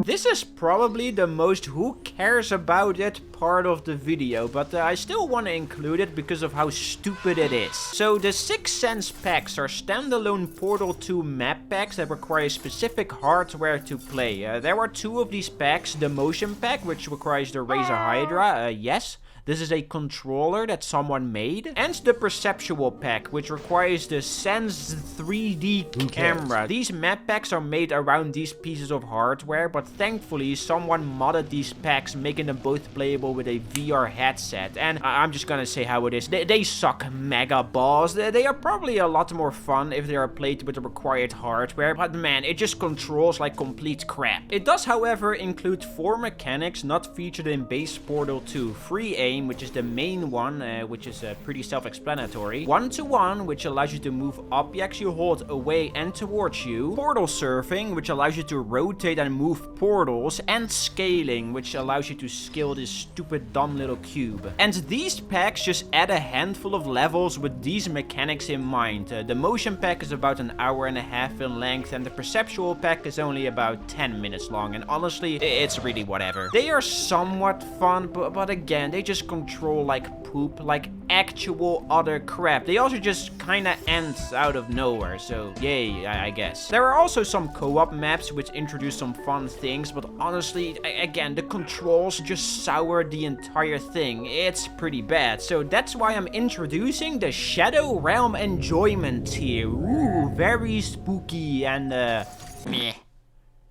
This is probably the most who cares about it part of the video, but I still want to include it because of how stupid it is. So the Sixense packs are standalone Portal 2 map packs that require specific hardware to play. There are 2 of these packs, the motion pack, which requires the Razor Hydra, yes. This is a controller that someone made. And the Perceptual pack, which requires the Sense 3D camera. These map packs are made around these pieces of hardware, but thankfully someone modded these packs, making them both playable with a VR headset. And I'm just gonna say how it is. They suck mega balls. They are probably a lot more fun if they are played with the required hardware, but man, it just controls like complete crap. It does, however, include 4 mechanics not featured in base Portal 2. Free aim, which is the main one, which is pretty self-explanatory. 1-to-1, which allows you to move objects you hold away and towards you. Portal surfing, which allows you to rotate and move portals. And scaling, which allows you to scale this stupid dumb little cube. And these packs just add a handful of levels with these mechanics in mind. The motion pack is about an hour and a half in length, and the perceptual pack is only about 10 minutes long, and honestly, it's really whatever. They are somewhat fun, but again, they just control like poop, like actual utter crap. They also just kinda end out of nowhere, so yay, I guess. There are also some co-op maps which introduce some fun things, but honestly, again, the controls just sour the entire thing. It's pretty bad, so that's why I'm introducing the Shadow Realm enjoyment tier. Ooh, very spooky and meh.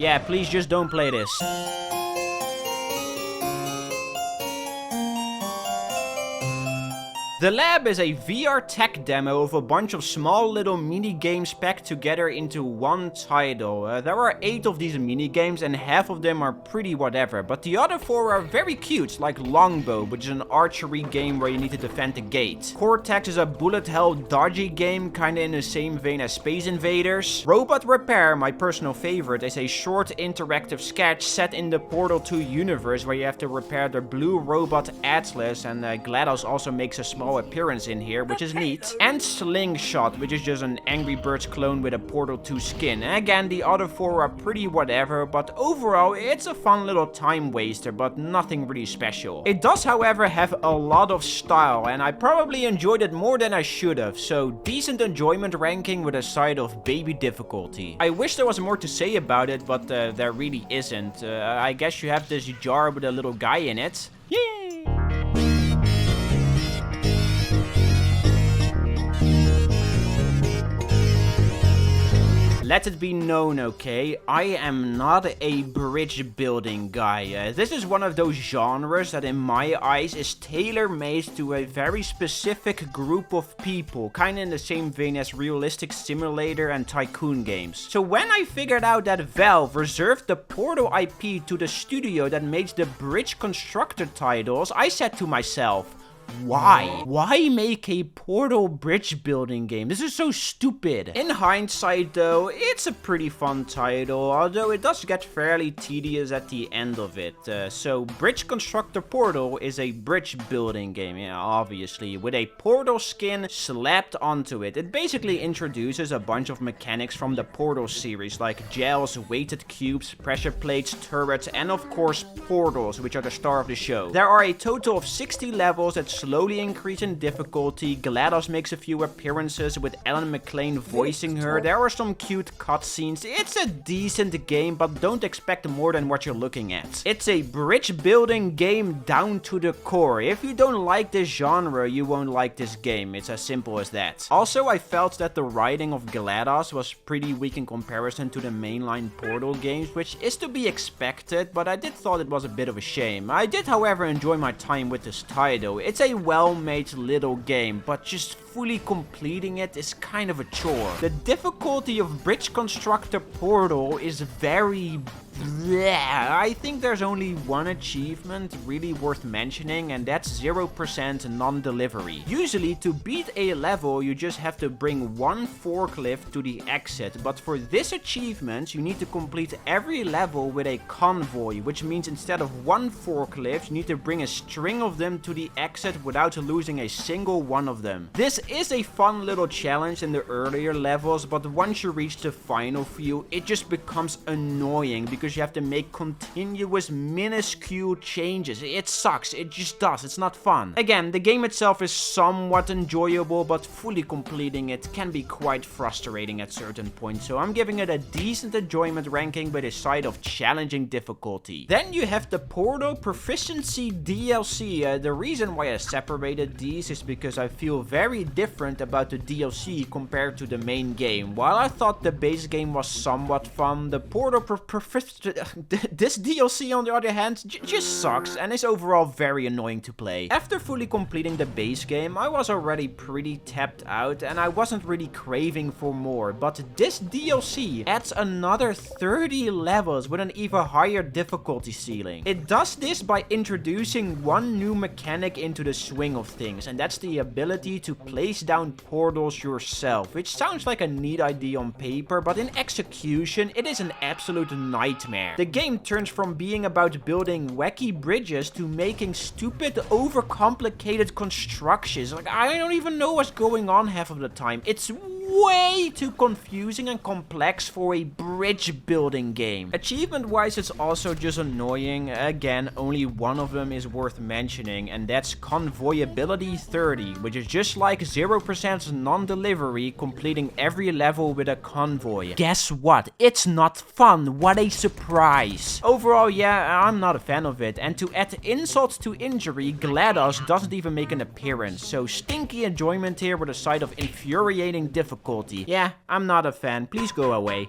Yeah, please just don't play this. The lab is a VR tech demo of a bunch of small little mini games packed together into one title. There are 8 of these mini games and half of them are pretty whatever, but the other 4 are very cute, like Longbow, which is an archery game where you need to defend the gate. Cortex is a bullet hell dodgy game, kinda in the same vein as Space Invaders. Robot Repair, my personal favorite, is a short interactive sketch set in the Portal 2 universe where you have to repair the blue robot Atlas, and GLaDOS also makes a small appearance in here, which is neat. And Slingshot, which is just an Angry Birds clone with a Portal 2 skin. And again, the other 4 are pretty whatever, but overall it's a fun little time waster, but nothing really special. It does, however, have a lot of style, and I probably enjoyed it more than I should have, so decent enjoyment ranking with a side of baby difficulty. I wish there was more to say about it, but there really isn't. I guess you have this jar with a little guy in it. Yay! Let it be known, okay? I am not a bridge building guy. This is one of those genres that in my eyes is tailor-made to a very specific group of people, kinda in the same vein as realistic simulator and tycoon games. So when I figured out that Valve reserved the Portal IP to the studio that makes the Bridge Constructor titles, I said to myself, why? Why make a Portal bridge building game? This is so stupid. In hindsight though, it's a pretty fun title, although it does get fairly tedious at the end of it. So Bridge Constructor Portal is a bridge building game, yeah, obviously, with a Portal skin slapped onto it. It basically introduces a bunch of mechanics from the Portal series, like gels, weighted cubes, pressure plates, turrets, and of course portals, which are the star of the show. There are a total of 60 levels that slowly increase in difficulty. GLaDOS makes a few appearances with Ellen McLean voicing her. There are some cute cutscenes. It's a decent game, but don't expect more than what you're looking at. It's a bridge building game down to the core. If you don't like this genre, you won't like this game. It's as simple as that. Also, I felt that the writing of GLaDOS was pretty weak in comparison to the mainline Portal games, which is to be expected, but I did thought it was a bit of a shame. I did, however, enjoy my time with this title. It's a well-made little game, but just fully completing it is kind of a chore. The difficulty of Bridge Constructor Portal is very I think there's only one achievement really worth mentioning, and that's 0% non-delivery. Usually, to beat a level, you just have to bring one forklift to the exit, but for this achievement, you need to complete every level with a convoy, which means instead of one forklift, you need to bring a string of them to the exit without losing a single one of them. This is a fun little challenge in the earlier levels, but once you reach the final few, it just becomes annoying because you have to make continuous minuscule changes. It sucks. It just does. It's not fun. Again, the game itself is somewhat enjoyable, but fully completing it can be quite frustrating at certain points, so I'm giving it a decent enjoyment ranking with a side of challenging difficulty. Then you have the Portal Proficiency DLC. The reason why I separated these is because I feel very different about the DLC compared to the main game. While I thought the base game was somewhat fun, the Portal this DLC on the other hand just sucks and is overall very annoying to play. After fully completing the base game, I was already pretty tapped out and I wasn't really craving for more, but this DLC adds another 30 levels with an even higher difficulty ceiling. It does this by introducing one new mechanic into the swing of things, and that's the ability to place down portals yourself, which sounds like a neat idea on paper, but in execution it is an absolute nightmare. The game turns from being about building wacky bridges to making stupid, overcomplicated constructions. Like, I don't even know what's going on half of the time. It's way too confusing and complex for a bridge building game. Achievement wise, it's also just annoying. Again, only one of them is worth mentioning, and that's Convoyability 30, which is just like 0% non-delivery, completing every level with a convoy. Guess what? It's not fun. What a surprise. Overall, yeah, I'm not a fan of it, and to add insult to injury, GLaDOS doesn't even make an appearance, so stinky enjoyment here with a side of infuriating difficulty. Yeah, I'm not a fan. Please go away.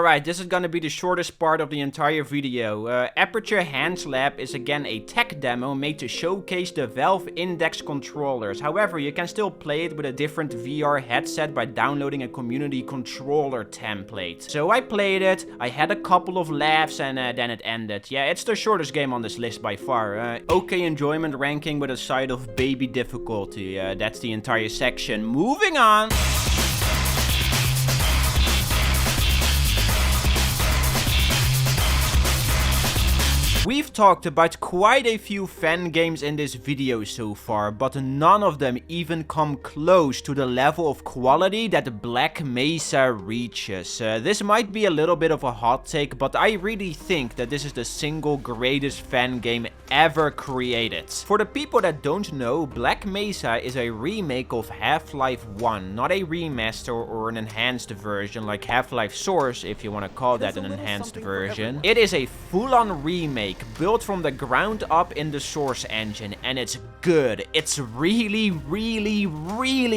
Alright, this is gonna be the shortest part of the entire video. Aperture Hand Lab is again a tech demo made to showcase the Valve Index controllers. However, you can still play it with a different VR headset by downloading a community controller template. So I played it, I had a couple of laughs, and then it ended. Yeah, it's the shortest game on this list by far. Okay enjoyment ranking with a side of baby difficulty. That's the entire section. Moving on! We've talked about quite a few fan games in this video so far, but none of them even come close to the level of quality that Black Mesa reaches. This might be a little bit of a hot take, but I really think that this is the single greatest fan game ever created. For the people that don't know, Black Mesa is a remake of Half-Life 1, not a remaster or an enhanced version like Half-Life Source, if you want to call that an enhanced version. It is a full-on remake, built from the ground up in the Source engine, and it's good. It's really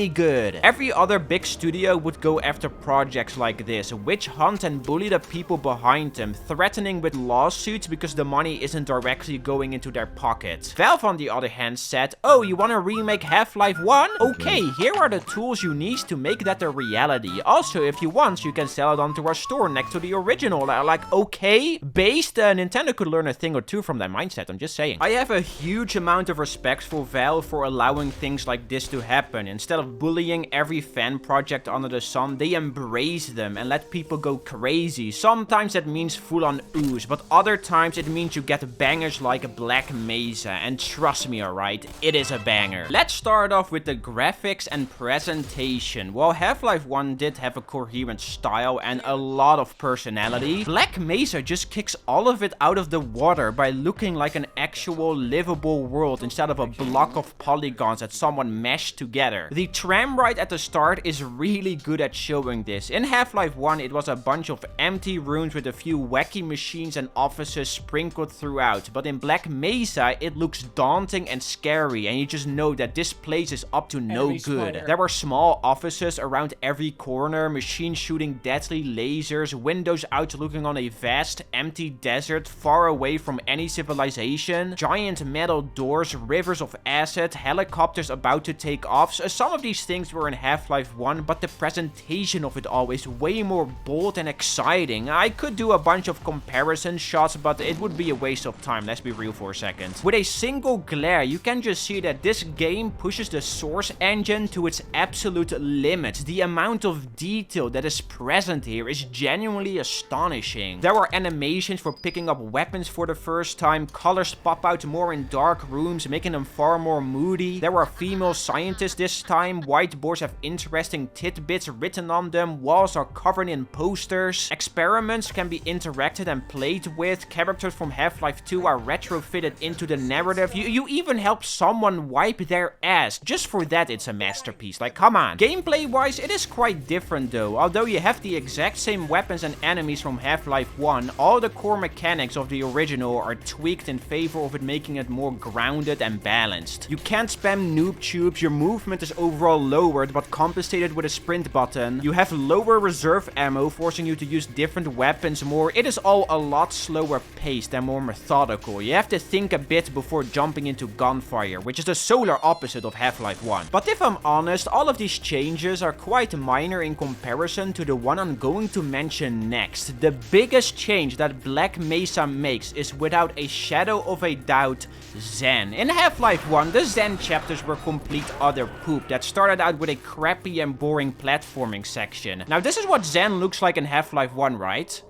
good. Every other big studio would go after projects like this, witch hunt and bully the people behind them, threatening with lawsuits because the money isn't directly going into their pockets. Valve, on the other hand, said, oh, you want to remake Half-Life 1? Okay, here are the tools you need to make that a reality. Also, if you want, you can sell it onto our store next to the original. Like, okay, based, Nintendo could learn a thing or two from that mindset, I'm just saying. I have a huge amount of respect for Valve for allowing things like this to happen. Instead of bullying every fan project under the sun, they embrace them and let people go crazy. Sometimes that means full-on ooze, but other times it means you get bangers like Black Mesa, and trust me, alright, it is a banger. Let's start off with the graphics and presentation. While Half-Life 1 did have a coherent style and a lot of personality, Black Mesa just kicks all of it out of the water by looking like an actual livable world instead of a block of polygons that someone meshed together. The tram ride at the start is really good at showing this. In Half-Life 1, it was a bunch of empty rooms with a few wacky machines and offices sprinkled throughout, but in Black Mesa, it looks daunting and scary, and you just know that this place is up to no good. There were small offices around every corner, machines shooting deadly lasers, windows out looking on a vast, empty desert far away from any civilization, giant metal doors, rivers of acid, helicopters about to take off. So some of these things were in Half-Life 1, but the presentation of it all is way more bold and exciting. I could do a bunch of comparison shots, but it would be a waste of time, let's be real for a second. With a single glare, you can just see that this game pushes the Source engine to its absolute limits. The amount of detail that is present here is genuinely astonishing. There are animations for picking up weapons for the first time, colors pop out more in dark rooms, making them far more moody. There are female scientists this time, whiteboards have interesting tidbits written on them, walls are covered in posters, experiments can be interacted and played with, characters from Half-Life 2 are retrofitted into the narrative. You even help someone wipe their ass. Just for that, it's a masterpiece. Like, come on. Gameplay wise, it is quite different though. Although you have the exact same weapons and enemies from Half-Life 1, all the core mechanics of the original are tweaked in favor of it making it more grounded and balanced. You can't spam noob tubes, your movement is overall lowered but compensated with a sprint button. You have lower reserve ammo, forcing you to use different weapons more. It is all a lot slower paced and more methodical. You have to think a bit before jumping into gunfire, which is the solar opposite of Half-Life 1. But if I'm honest, all of these changes are quite minor in comparison to the one I'm going to mention next. The biggest change that Black Mesa makes is without a shadow of a doubt, Zen. In Half-Life 1, the Zen chapters were complete utter poop that started out with a crappy and boring platforming section. Now this is what Zen looks like in Half-Life 1, right?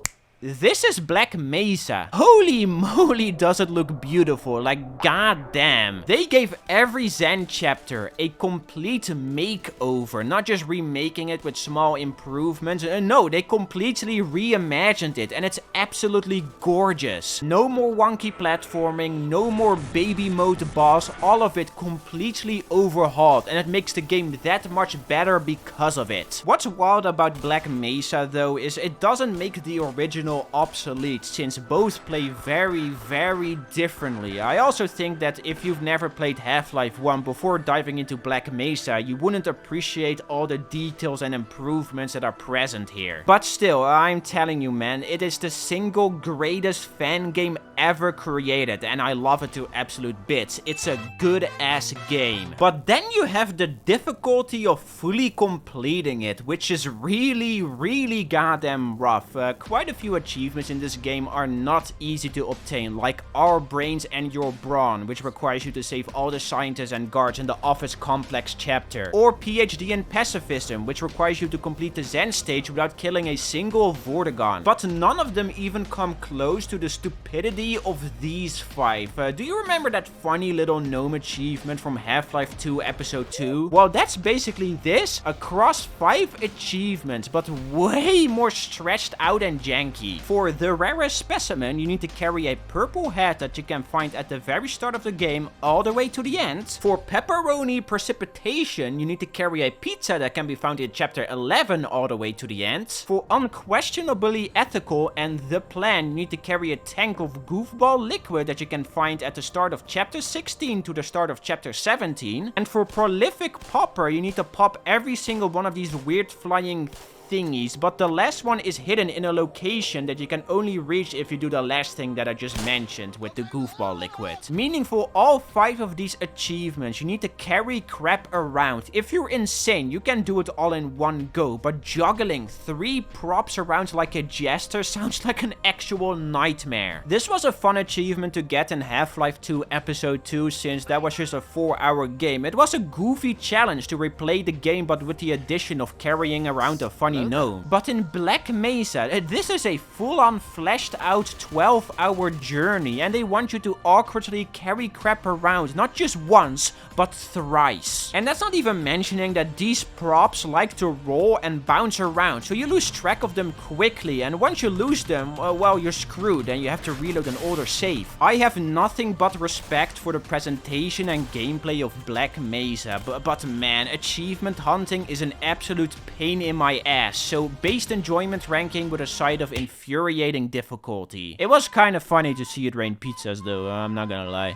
This is Black Mesa. Holy moly, does it look beautiful. Like, goddamn. They gave every Zen chapter a complete makeover. Not just remaking it with small improvements. No, they completely reimagined it. And it's absolutely gorgeous. No more wonky platforming. No more baby mode boss. All of it completely overhauled. And it makes the game that much better because of it. What's wild about Black Mesa, though, is it doesn't make the original traditional obsolete, since both play very, very differently. I also think that if you've never played Half-Life 1 before diving into Black Mesa, you wouldn't appreciate all the details and improvements that are present here. But still, I'm telling you, man, it is the single greatest fan game ever created, and I love it to absolute bits. It's a good ass game. But then you have the difficulty of fully completing it, which is really goddamn rough. Quite a few achievements in this game are not easy to obtain, like Our Brains and Your Brawn, which requires you to save all the scientists and guards in the office complex chapter, or PhD in Pacifism, which requires you to complete the Zen stage without killing a single Vortigaunt. But none of them even come close to the stupidity of these 5. Do you remember that funny little gnome achievement from Half-Life 2 Episode 2? Well, that's basically this across 5 achievements, but way more stretched out and janky. For the rarest specimen, you need to carry a purple hat that you can find at the very start of the game all the way to the end. For pepperoni precipitation, you need to carry a pizza that can be found in chapter 11 all the way to the end. For unquestionably ethical and the plan, you need to carry a tank of goofball liquid that you can find at the start of chapter 16 to the start of chapter 17. And for prolific popper, you need to pop every single one of these weird flying thingies, but the last one is hidden in a location that you can only reach if you do the last thing that I just mentioned with the goofball liquid. Meaning for all 5 of these achievements, you need to carry crap around. If you're insane, you can do it all in one go, but juggling 3 props around like a jester sounds like an actual nightmare. This was a fun achievement to get in Half-Life 2 Episode 2, since that was just a 4-hour game. It was a goofy challenge to replay the game, but with the addition of carrying around a funny gnome. But in Black Mesa, this is a full-on fleshed out 12-hour journey, and they want you to awkwardly carry crap around, not just once, but thrice. And that's not even mentioning that these props like to roll and bounce around, so you lose track of them quickly, and once you lose them, well, you're screwed and you have to reload an older save. I have nothing but respect for the presentation and gameplay of Black Mesa, but man, achievement hunting is an absolute pain in my ass. So based enjoyment ranking with a side of infuriating difficulty. It was kind of funny to see it rain pizzas though, I'm not gonna lie.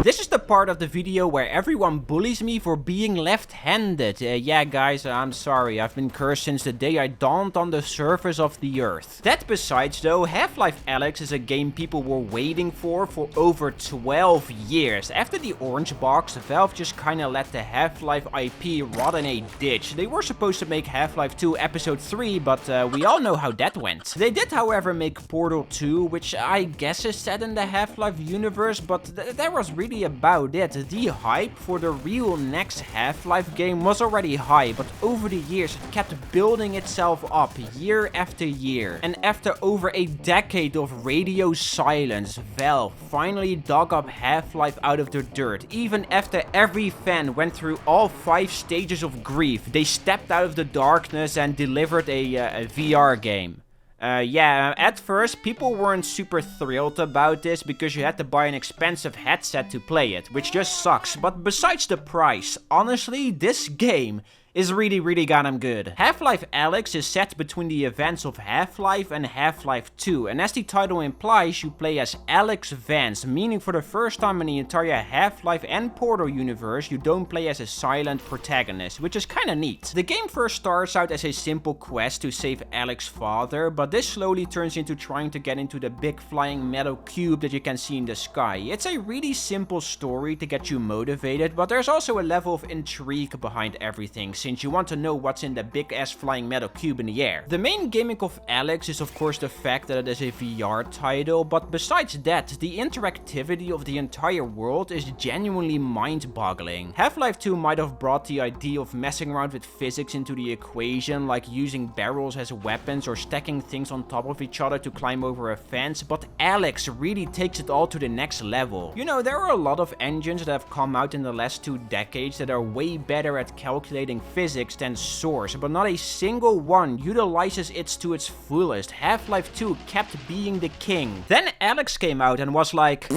This is the part of the video where everyone bullies me for being left-handed. Yeah guys, I'm sorry, I've been cursed since the day I dawned on the surface of the earth. That besides though, Half-Life Alyx is a game people were waiting for over 12 years. After the orange box, Valve just kinda let the Half-Life IP rot in a ditch. They were supposed to make Half-Life 2 Episode 3, but we all know how that went. They did however make Portal 2, which I guess is set in the Half-Life universe, but that was really about it. The hype for the real next Half-Life game was already high, but over the years it kept building itself up year after year. And after over a decade of radio silence, Valve finally dug up Half-Life out of the dirt. Even after every fan went through all 5 stages of grief, they stepped out of the darkness and delivered a VR game. Yeah, at first people weren't super thrilled about this because you had to buy an expensive headset to play it, which just sucks. But besides the price, honestly, this game is really goddamn good. Half-Life Alyx is set between the events of Half-Life and Half-Life 2, and as the title implies, you play as Alyx Vance, meaning for the first time in the entire Half-Life and Portal universe, you don't play as a silent protagonist, which is kinda neat. The game first starts out as a simple quest to save Alyx's father, but this slowly turns into trying to get into the big flying metal cube that you can see in the sky. It's a really simple story to get you motivated, but there's also a level of intrigue behind everything, since you want to know what's in the big ass flying metal cube in the air. The main gimmick of Alyx is of course the fact that it is a VR title, but besides that, the interactivity of the entire world is genuinely mind-boggling. Half-Life 2 might have brought the idea of messing around with physics into the equation, like using barrels as weapons or stacking things on top of each other to climb over a fence, but Alyx really takes it all to the next level. You know, there are a lot of engines that have come out in the last 2 decades that are way better at calculating physics than Source, but not a single one utilizes it to its fullest. Half-Life 2 kept being the king. Then Alyx came out and was like,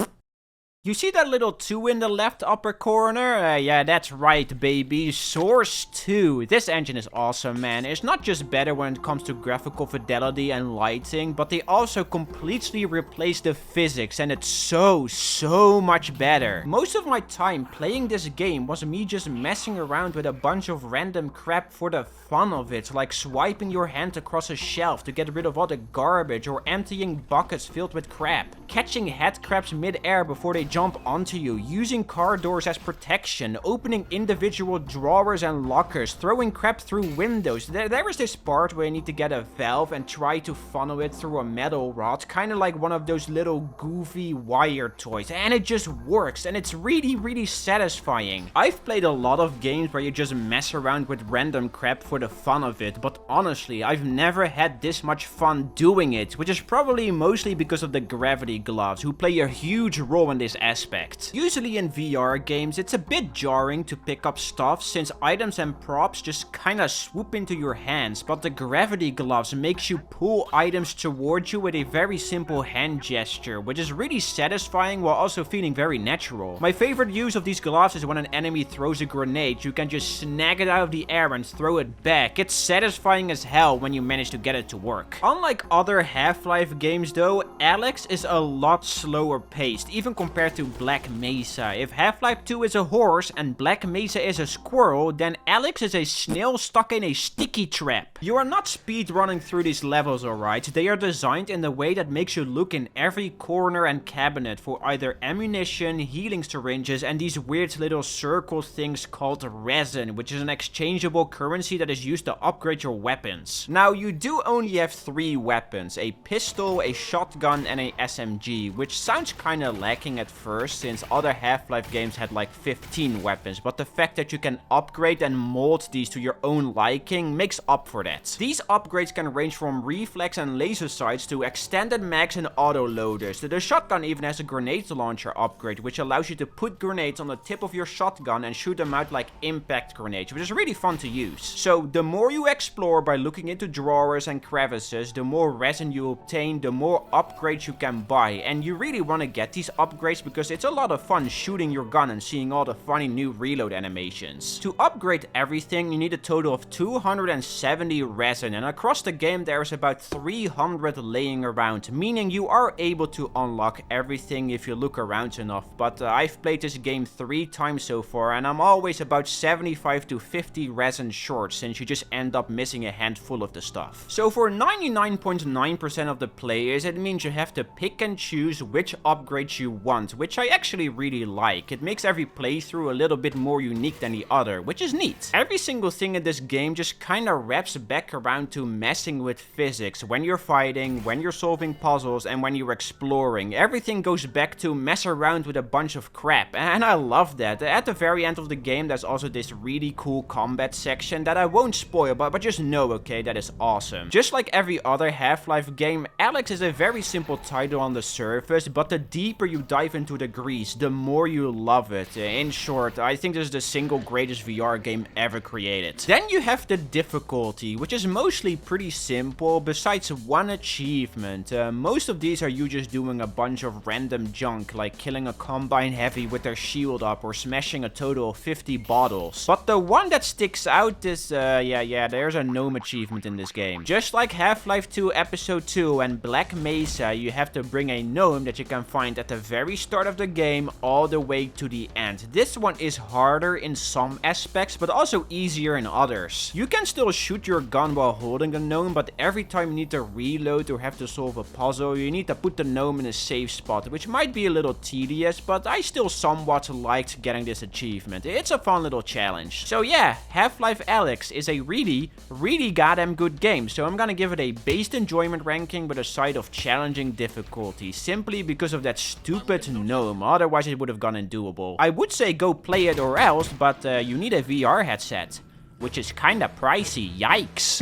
You see that little 2 in the left upper corner? Yeah, that's right, baby. Source 2. This engine is awesome, man. It's not just better when it comes to graphical fidelity and lighting, but they also completely replaced the physics, and it's so much better. Most of my time playing this game was me just messing around with a bunch of random crap for the fun of it, like swiping your hand across a shelf to get rid of all the garbage, or emptying buckets filled with crap, catching head crabs mid-air before they jump onto you, using car doors as protection, opening individual drawers and lockers, throwing crap through windows. There is this part where you need to get a valve and try to funnel it through a metal rod, kind of like one of those little goofy wire toys, and it just works, and it's really satisfying. I've played a lot of games where you just mess around with random crap for the fun of it, but honestly, I've never had this much fun doing it, which is probably mostly because of the gravity gloves, who play a huge role in this aspect. Usually in VR games, it's a bit jarring to pick up stuff since items and props just kinda swoop into your hands, but the gravity gloves makes you pull items towards you with a very simple hand gesture, which is really satisfying while also feeling very natural. My favorite use of these gloves is when an enemy throws a grenade, you can just snag it out of the air and throw it back. It's satisfying as hell when you manage to get it to work. Unlike other Half-Life games though, Alyx is a lot slower paced, even compared to Black Mesa. If Half-Life 2 is a horse and Black Mesa is a squirrel, then Alyx is a snail stuck in a sticky trap. You are not speedrunning through these levels, alright? They are designed in a way that makes you look in every corner and cabinet for either ammunition, healing syringes, and these weird little circle things called resin, which is an exchangeable currency that is used to upgrade your weapons. Now, you do only have 3 weapons, a pistol, a shotgun, and a SMG, which sounds kinda lacking at first since other Half-Life games had like 15 weapons, but the fact that you can upgrade and mold these to your own liking makes up for that. These upgrades can range from reflex and laser sights to extended mags and auto loaders. The shotgun even has a grenade launcher upgrade, which allows you to put grenades on the tip of your shotgun and shoot them out like impact grenades, which is really fun to use. So the more you explore by looking into drawers and crevices, the more resin you obtain, the more upgrades you can buy, and you really want to get these upgrades because it's a lot of fun shooting your gun and seeing all the funny new reload animations. To upgrade everything, you need a total of 270 resin, and across the game there is about 300 laying around, meaning you are able to unlock everything if you look around enough, but I've played this game 3 times so far and I'm always about 75 to 50 resin short, since you just end up missing a handful of the stuff. So for 99.9% of the players, it means you have to pick and choose which upgrades you want, which I actually really like. It makes every playthrough a little bit more unique than the other, which is neat. Every single thing in this game just kinda wraps back around to messing with physics. When you're fighting, when you're solving puzzles, and when you're exploring, everything goes back to mess around with a bunch of crap, and I love that. At the very end of the game, there's also this really cool combat section that I won't spoil, but just know, okay, that is awesome. Just like every other Half-Life game, Alyx is a very simple title on the surface, but the deeper you dive into the grease, the more you love it. In short, I think this is the single greatest VR game ever created. Then you have the difficulty, which is mostly pretty simple, besides one achievement. Most of these are you just doing a bunch of random junk, like killing a Combine Heavy with their shield up or smashing a total of 50 bottles. But the one that sticks out is, there's a gnome achievement in this game. Just like Half-Life 2 Episode 2 and Black Mesa, you have to bring a gnome that you can find at the very start of the game all the way to the end. This one is harder in some aspects, but also easier in others. You can still shoot your gun while holding the gnome, but every time you need to reload or have to solve a puzzle, you need to put the gnome in a safe spot, which might be a little tedious, but I still somewhat liked getting this achievement. It's a fun little challenge. So yeah, Half-Life Alyx is a really goddamn good game, so I'm gonna give it a based enjoyment ranking with a side of challenging difficulty, simply because of that stupid gnome, otherwise it would have gone undoable. I would say go play it or else, but you need a VR headset, which is kinda pricey, yikes.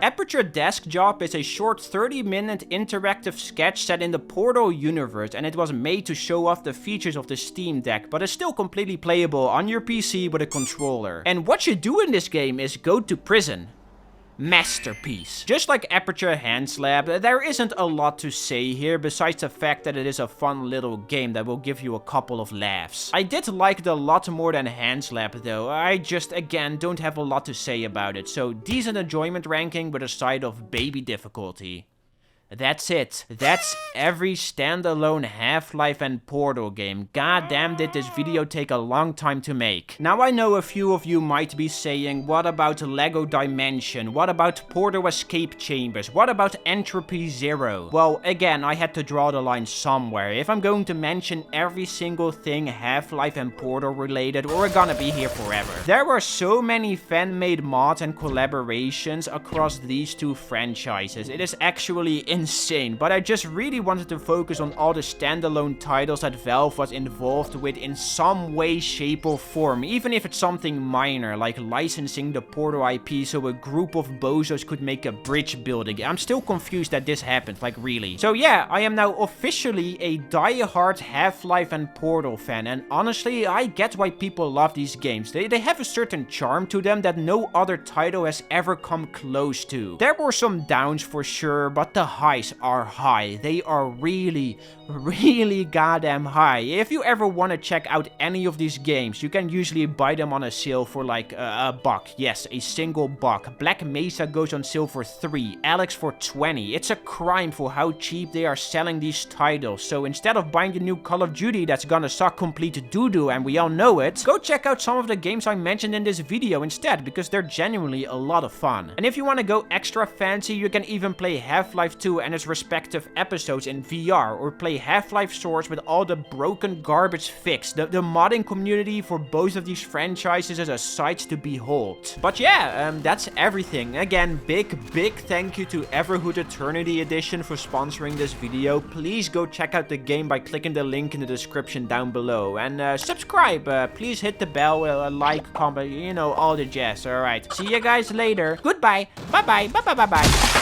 Aperture Aperture Desk Job is a short 30-minute interactive sketch set in the Portal universe, and it was made to show off the features of the Steam Deck, but is still completely playable on your PC with a controller. And what you do in this game is go to prison. Masterpiece. Just like Aperture Hand Lab, there isn't a lot to say here besides the fact that it is a fun little game that will give you a couple of laughs. I did like it a lot more than Hand Lab though. I just again don't have a lot to say about it, so decent enjoyment ranking with a side of baby difficulty. That's it. That's every standalone Half-Life and Portal game. God damn, did this video take a long time to make. Now I know a few of you might be saying, what about Lego Dimension? What about Portal Escape Chambers? What about Entropy Zero? Well, again, I had to draw the line somewhere. If I'm going to mention every single thing Half-Life and Portal related, we're gonna be here forever. There were so many fan-made mods and collaborations across these two franchises. It is actually insane, but I just really wanted to focus on all the standalone titles that Valve was involved with in some way, shape or form, even if it's something minor, like licensing the Portal IP so a group of bozos could make a bridge building. I'm still confused that this happened, like really. So yeah, I am now officially a die-hard Half-Life and Portal fan, and honestly, I get why people love these games. They have a certain charm to them that no other title has ever come close to. There were some downs for sure, but the highs are high. They are really goddamn high. If you ever want to check out any of these games, you can usually buy them on a sale for like a buck. Yes, a single buck. Black Mesa goes on sale for 3, Alyx for 20. It's a crime for how cheap they are selling these titles. So instead of buying the new Call of Duty that's gonna suck complete doo-doo and we all know it, go check out some of the games I mentioned in this video instead, because they're genuinely a lot of fun. And if you want to go extra fancy, you can even play Half-Life 2 and its respective episodes in VR, or play Half-Life Source with all the broken garbage fixed. The modding community for both of these franchises is a sight to behold. But yeah, that's everything. Again, big thank you to Everhood Eternity Edition for sponsoring this video. Please go check out the game by clicking the link in the description down below. And subscribe. Please hit the bell, like, comment, you know, all the jazz. Alright, see you guys later. Goodbye. Bye-bye. Bye-bye. Bye-bye.